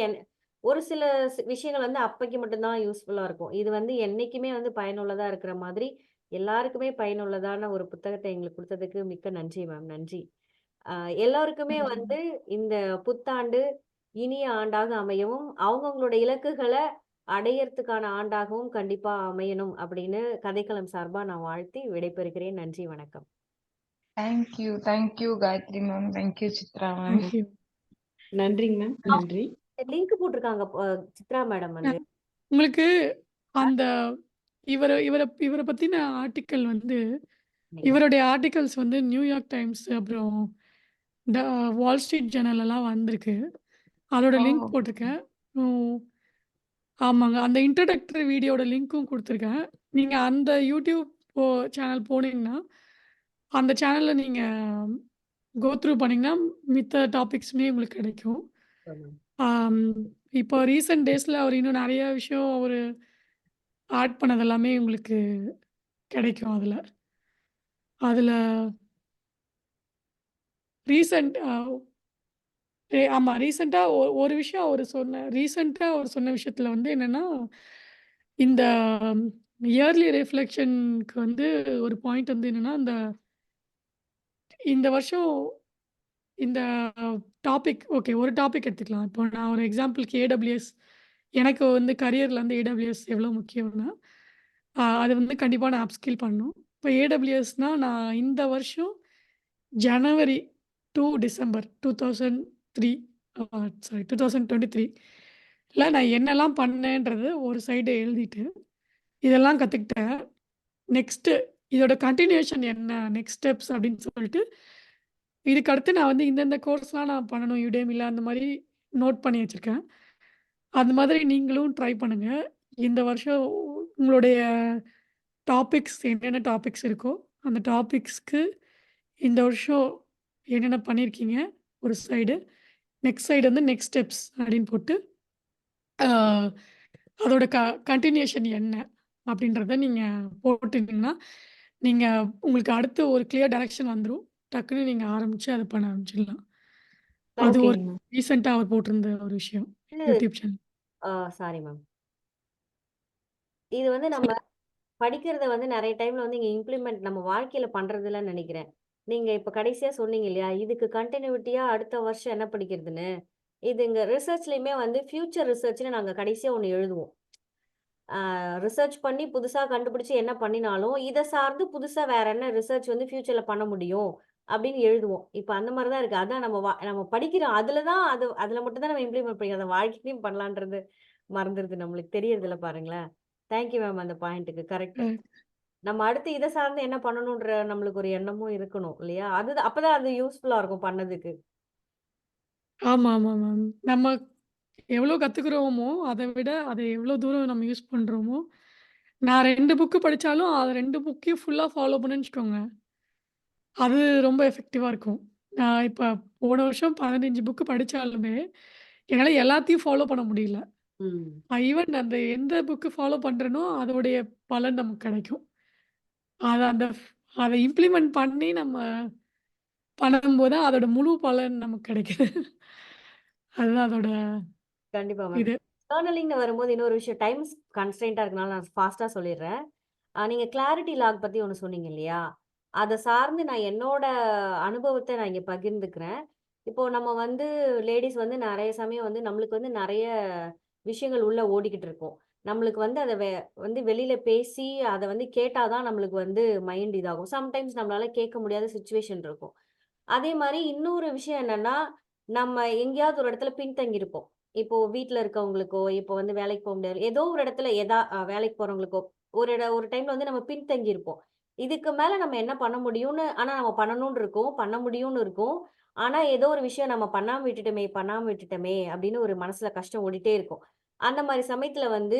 ஒரு சில விஷயங்கள் வந்து அப்பைக்கு மட்டும்தான் யூஸ்ஃபுல்லா இருக்கும். இது வந்து என்னைக்குமே வந்து பயனுள்ளதா இருக்கிற மாதிரி எல்லாருக்குமே பயனுள்ளதான ஒரு புத்தகத்தை எங்களுக்கு கொடுத்ததுக்கு மிக்க நன்றி மேம். நன்றி. எல்லாருக்குமே வந்து இந்த புத்தாண்டு இனிய ஆண்டாக அமையவும், அவங்கவங்களோட இலக்குகளை அடையறதுக்கான ஆண்டாகவும் கண்டிப்பா அமையணும் அப்படின்னு கதைக்களம் சார்பா நான் வாழ்த்தி விடைபெறுகிறேன். நன்றி, வணக்கம். Thank you. Thank you Gayathri ma'am. Thank you Chitra ma'am. Thank you. நன்றிங்க மேம். நன்றி. லிங்க் போட்டிருக்காங்க சித்ரா மேடம் வந்து. உங்களுக்கு அந்த இவரை இவரை இவரை பத்தின ஆர்டிக்கல் வந்து இவருடைய ஆர்டிகல்ஸ் வந்து நியூயார்க் டைம்ஸ் அப்புறம் வால் ஸ்ட்ரீட் ஜேர்னல் எல்லாம் வந்திருக்கு. அதோட லிங்க் ஓ. போட்டிருக்கேன். ஆமாங்க. அந்த இன்ட்ரோடக்டரி வீடியோட லிங்க்கும் கொடுத்துருக்கேன். நீங்க அந்த யூடியூப் சேனல் போனீங்கன்னா, அந்த சேனல்ல நீங்க கோ த்ரூ பண்ணீங்கன்னா, மித்த டாபிக்ஸுமே உங்களுக்கு கிடைக்கும். ஆம், இப்போ ரீசென்ட் டேஸ்ல அவர் இன்னும் நெறைய விஷயம் அவரு ஆட் பண்ணது எல்லாமே உங்களுக்கு கிடைக்கும் அதுல. அதுல ரீசென்ட் ஆமா. ரீசென்ட்டா ஒரு விஷயம் அவர் சொன்ன விஷயத்துல வந்து என்னன்னா, இந்த இயர்லி ரிஃப்ளெக்ஷன்க்கு வந்து ஒரு பாயிண்ட் வந்து என்னன்னா, இந்த வருஷம் இந்த டாபிக் ஓகே. ஒரு டாபிக் எடுத்துக்கலாம். இப்போ நான் ஒரு எக்ஸாம்பிளுக்கு ஏடபிள்யூஎஸ் எனக்கு வந்து கரியர்ல வந்து ஏடபிள்யூஎஸ் எவ்வளோ முக்கியம்னா, அது வந்து கண்டிப்பா நான் அப்ஸ்கில் பண்ணணும். இப்போ ஏடபிள்யூஎஸ்னா நான் இந்த வருஷம் ஜனவரி டூ டிசம்பர் 2023 நான் என்னெல்லாம் பண்ணேன்றது ஒரு சைடு எழுதிட்டு, இதெல்லாம் கத்துக்கிட்டேன். நெக்ஸ்ட்டு இதோட கன்டினியூஷன் என்ன? நெக்ஸ்ட் ஸ்டெப்ஸ் அப்படின்னு சொல்லிட்டு, இதுக்கு அடுத்து நான் வந்து இந்தந்த கோர்ஸ்லாம் நான் பண்ணணும் யுடேமில அந்த மாரி நோட் பண்ணி வச்சிருக்கேன். அந்த மாதிரி நீங்களும் ட்ரை பண்ணுங்க. இந்த வருஷம் உங்களுடைய என்னென்ன டாபிக்ஸ் இருக்கோ, அந்த டாபிக்ஸ்க்கு இந்த வருஷம் என்னென்ன பண்ணியிருக்கீங்க ஒரு சைடு. நெக்ஸ்ட் சைடு வந்து நெக்ஸ்ட் ஸ்டெப்ஸ் அப்படின்னு போட்டு, ஆ அதோட கன்டினியூஷன் என்ன? அப்படின்றத நீங்க போட்டுட்டீங்கன்னா, நீங்க உங்களுக்கு அடுத்து ஒரு கிளியர் டைரக்ஷன் வந்துரும். டக்குன்னு நீங்க ஆரம்பிச்சு அத பண்ண ஆரம்பிச்சிடலாம். அது ஒரு ஓகேங்க மேம். ரீசென்ட்டா அவர் போட்டிருந்த ஒரு விஷயம். இது யூடியூப் சேனல். Sorry ma'am. இது வந்து நம்ம படிக்கிறத வந்து நெறைய டைம்ல வந்து இங்க இம்ப்ளிமெண்ட் நம்ம வாழ்க்கையில பண்றதில்லன்னு நெனைக்கிறேன். நீங்க இப்ப கடைசியா சொன்னீங்க இல்லையா? இதுக்கு கன்டினியூட்டியா அடுத்த வருஷம் என்ன படிக்கிறதுன்னு. இது இங்க ரிசர்ச்லயுமே வந்து ஃபியூச்சர் ரிசர்ச்ன்னு நாங்க கடைசியா ஒண்ணு எழுதுவோம். ரிசர்ச் பண்ணி புதுசா கண்டுபிடிச்சு என்ன பண்ணினாலும், இத சார்ந்து புதுசா வேற என்ன ரிசர்ச் வந்து ஃபியூச்சர்ல பண்ண முடியும் அப்படின்னு எழுதுவோம். இப்ப அந்த மாரி தான் இருக்கு. அதான் நம்ம படிக்கிறோம். அதுல தான் அதுல மட்டும் தான் நம்ம இம்ப்ளிமெண்ட் பண்ணிக்கிறோம். அத வாழ்க்கையிலயும் பண்ணலான்றது மறந்துருது நம்மளுக்கு தெரியறதில்ல பாருங்களேன். தேங்க் யூ மேம் அந்த பாயிண்ட்டுக்கு. கரெக்ட். அ நம்ம அடுத்து இத சார்ந்து என்ன பண்ணணுன்ற நம்மளுக்கு ஒரு எண்ணமும் இருக்கணும் இல்லையா? அப்பதான் அது யூஸ்ஃபுல்லா இருக்கும் பண்ணதுக்கு. ஆமா, ஆமா மேம். நம்ம எவ்வளோ கத்துக்கிறோமோ, அத விட அத எவ்வளோ தூரம் நம்ம யூஸ் பண்றோமோ, நான் 2 புக்கு படிச்சாலும், அது 2 புக்கையும் ஃபுல்லா ஃபாலோ பண்ணேன்னு வச்சுக்கோங்க. அது ரொம்ப எஃபெக்டிவா இருக்கும். நான் இப்ப போன வருஷம் 15 புக்கு படிச்சாலுமே, என்னால எல்லாத்தையும் ஃபாலோ பண்ண முடியல. ம். ஈவன் அந்த எந்த புக்கு ஃபாலோ பண்றேனோ, அதோடைய பலன் நமக்கு கிடைக்கும். அத அந்த அத இம்ப்ளிமெண்ட் பண்ணி நம்ம பண்ணும்போது தான் அதோட முழு பலன் நமக்கு கிடைக்குது. அதுதான் அதோட கண்டிப்பா மேம். இது. ஜர்னலிங்ன்னு வரும்போது இன்னொரு விஷயம் டைம்ஸ் கன்ஸ்ட்ரெயின்ட்டா இருக்கனால நான் ஃபாஸ்ட்டா சொல்லிடுறேன். நீங்க கிளாரிட்டி லாக் பத்தி ஒண்ணு சொன்னீங்க இல்லையா? அத சார்ந்து நான் என்னோட அனுபவத்த நான் இங்க பகிர்ந்துக்கிறேன். இப்போ நம்ம வந்து லேடீஸ் வந்து நெறைய சமயம் வந்து நம்மளுக்கு வந்து நெறைய விஷயங்கள் உள்ள ஓடிக்கிட்டு இருக்கும். நம்மளுக்கு வந்து அத வந்து வெளியில பேசி அத வந்து கேட்டா தான் நம்மளுக்கு வந்து மைண்ட் இதாகும். சம்டைம்ஸ் நம்மளால கேட்க முடியாத சிச்சுவேஷன் இருக்கும். அதே மாரி இன்னொரு விஷயம் என்னன்னா, நம்ம எங்கேயாவது ஒரு இடத்துல பின்தங்கி இருப்போம். இப்போ வீட்ல இருக்கவங்களுக்கோ, இப்போ வந்து வேலைக்கு போ முடியாது. ஏதோ ஒரு இடத்துல வேலைக்கு போறவங்களுக்கோ, ஒரு டைம்ல வந்து நம்ம பின்தங்கி இருப்போம். இதுக்கு மேல நம்ம என்ன பண்ண முடியும்னு ஆனா நம்ம பண்ணணும்னு இருக்கும். பண்ண முடியும்னு இருக்கும். ஆனா ஏதோ ஒரு விஷயம் நம்ம பண்ணாம விட்டுட்டோமே அப்படின்னு ஒரு மனசுல கஷ்டம் ஓடிட்டே இருக்கும். அந்த மாரி சமயத்துல வந்து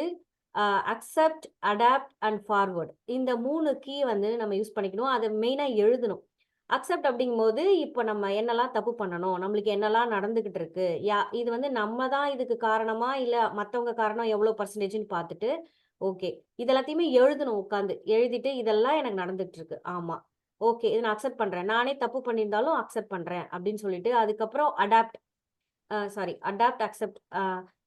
அக்செப்ட், அடாப்ட் அண்ட் ஃபார்வர்ட் இந்த 3 கீ வந்து நம்ம யூஸ் பண்ணிக்கணும். அத மெயினா எழுதணும். அக்செப்ட் அப்படிங்கும்போது, இப்ப நம்ம என்னலாம் தப்பு பண்ணணும்? நம்மளுக்கு என்னலாம் நடந்துகிட்டு இருக்கு? இது வந்து நம்ம தான் இதுக்கு காரணமா? இல்ல மத்தவங்க காரணம் எவ்வளோ பெர்சன்டேஜ்ன்னு பார்த்துட்டு, ஓகே. இது எல்லாத்தையுமே எழுதணும் உட்காந்து. எழுதிட்டு இதெல்லாம் எனக்கு நடந்துட்டு இருக்கு. ஆமா. ஓகே. இத நான் அக்செப்ட் பண்றேன். நானே தப்பு பண்ணியிருந்தாலும் அக்செப்ட் பண்றேன் அப்படின்னு சொல்லிட்டு, அதுக்கப்புறம் அடாப்ட், அக்செப்ட்.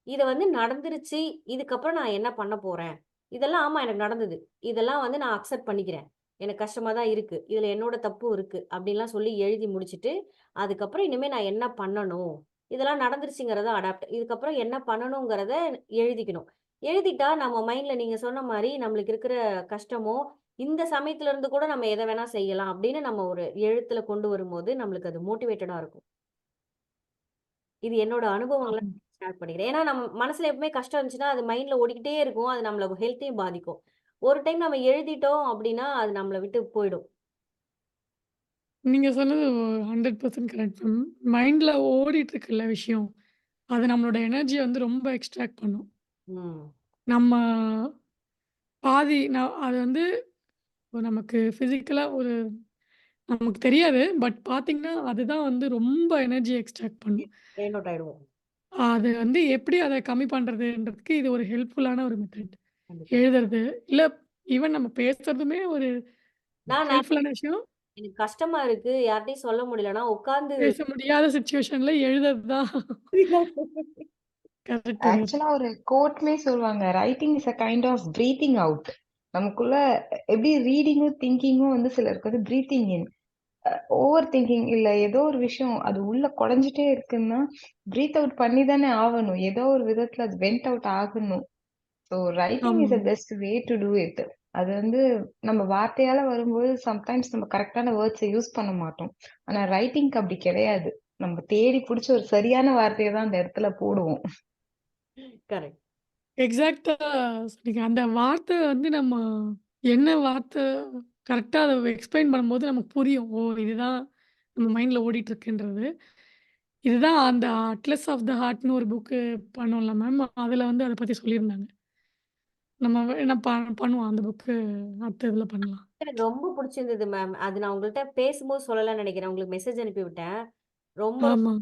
இது வந்து நடந்துருச்சு. இதுக்கப்புறம் நான் என்ன பண்ண போறேன்? இதெல்லாம் ஆமா எனக்கு நடந்தது. இதெல்லாம் வந்து நான் அக்செப்ட் பண்ணிக்கிறேன். எனக்கு கஷ்டமா தான் இருக்கு. இதுல என்னோட தப்பும் இருக்கு. அப்படின்லாம் சொல்லி எழுதி முடிச்சுட்டு, அதுக்கப்புறம் இனிமே நான் என்ன பண்ணணும்? இதெல்லாம் நடந்துருச்சுங்கிறத அடாப்ட். இதுக்கப்புறம் என்ன பண்ணணுங்கிறத எழுதிக்கணும். எழுதிட்டா நம்ம மைண்ட்ல நீங்க சொன்ன மாரி நம்மளுக்கு இருக்கிற கஷ்டமோ, இந்த சமயத்துல இருந்து கூட நம்ம எத வேணா செய்யலாம் அப்படின்னு நம்ம ஒரு எழுத்துல கொண்டு வரும்போது, நம்மளுக்கு அது மோட்டிவேட்டடா இருக்கும். இது என்னோட அனுபவங்கள ஆமா. ஷேர் பண்ணிக்கிறேன். ஏன்னா, நம்ம மனசுல எப்பவுமே கஷ்டம் இருந்துச்சுன்னா, அது மைண்ட்ல ஓடிக்கிட்டே இருக்கும். அது நம்மள ஹெல்த்தையும் பாதிக்கும். ஒரு டைம் நம்ம எழுதிட்டோம் அப்டின்னா, அது நம்மள விட்டு போயிடும். நீங்க சொன்னது 100% கரெக்ட் மேம். மைண்ட்ல ஓடிட்டு இருக்குல்ல விஷயம், அது நம்மளோட எனர்ஜிய வந்து ரொம்ப எக்ஸ்ட்ராக்ட் பண்ணும். ம். நம்ம பாதி அது வந்து நமக்கு ஃபிசிக்கலா நமக்கு தெரியாது. பட் பார்த்தீங்கன்னா, அதுதான் வந்து ரொம்ப எனர்ஜி எக்ஸ்ட்ராக்ட் பண்ணும். ஃபெயிண்ட் அவுட் ஆயிடுவோம். அது வந்து எப்படி அத கம்மி பண்றதுன்றதுக்கு இது ஒரு ஹெல்ப்ஃபுல்லான ஒரு மெத்தட். கண்டிப்பா. எழுதுறது, இல்ல ஈவன் நம்ம பேசுறதுமே ஒரு நான் நெறைய ஹெல்ப்ஃபுல்லான விஷயம். எனக்கு கஷ்டமா இருக்கு. யார்ட்டயும் சொல்ல முடியலன்னா, உட்கார்ந்து பேச முடியாத சிச்சுவேஷன்ல எழுதுறது தான் கரெக்ட் அது. ஆக்சுவலா ஒரு கோட்லயே சொல்லுவாங்க, writing is a kind of breathing out. நமக்குள்ள எப்படி ரீடிங்கும் திங்கிங்கும் வந்து சிலருக்கு வந்து பிரீத்திங் இன், ஓவர் திங்கிங் இல்ல ஏதோ ஒரு விஷயம் அது உள்ள குடைஞ்சிட்டே இருக்குன்னா பிரீத் அவுட் பண்ணி தானே ஆகணும். ஏதோ ஒரு விதத்துல அது வெண்ட் அவுட் ஆகணும். ஸோ ரைட்டிங் ஆமா. Is the best way to do it. அது வந்து நம்ம வார்த்தையால வரும்போது சம்டைம்ஸ் நம்ம கரெக்டான வேர்ட்ஸை யூஸ் பண்ண மாட்டோம். ஆனா ரைட்டிங்க்கு அப்படி கிடையாது. நம்ம தேடி பிடிச்ச ஒரு சரியான வார்த்தையை தான் அந்த இடத்துல போடுவோம். கரெக்ட். எக்ஸாக்ட்டா சொன்னீங்க. அந்த வார்த்தை வந்து நம்ம என்ன வார்த்தை கரெக்ட்டா அத எக்ஸ்பிளைன் பண்ணும்போது நமக்கு புரியும். ஓ! இதுதான் நம்ம மைண்ட்ல ஓடிட்டுருக்குன்றது. இதுதான் அந்த அட்லஸ் ஆஃப் த ஹார்ட்ன்னு ஒரு புக்கு பண்ணோம்ல மேம். அதுல வந்து அத பத்தி சொல்லியிருந்தாங்க. நம்ம என்ன பண்ணுவோம் அந்த புக்கு அடுத்த இதுல பண்ணலாம். எனக்கு ரொம்ப புடிச்சிருந்தது மேம். அது நான் உங்கள்ட்ட பேசும்போது சொல்லலாம்னு நெனைக்கிறேன். உங்களுக்கு மெசேஜ் அனுப்பி விட்டேன். ரொம்ப ஆமா.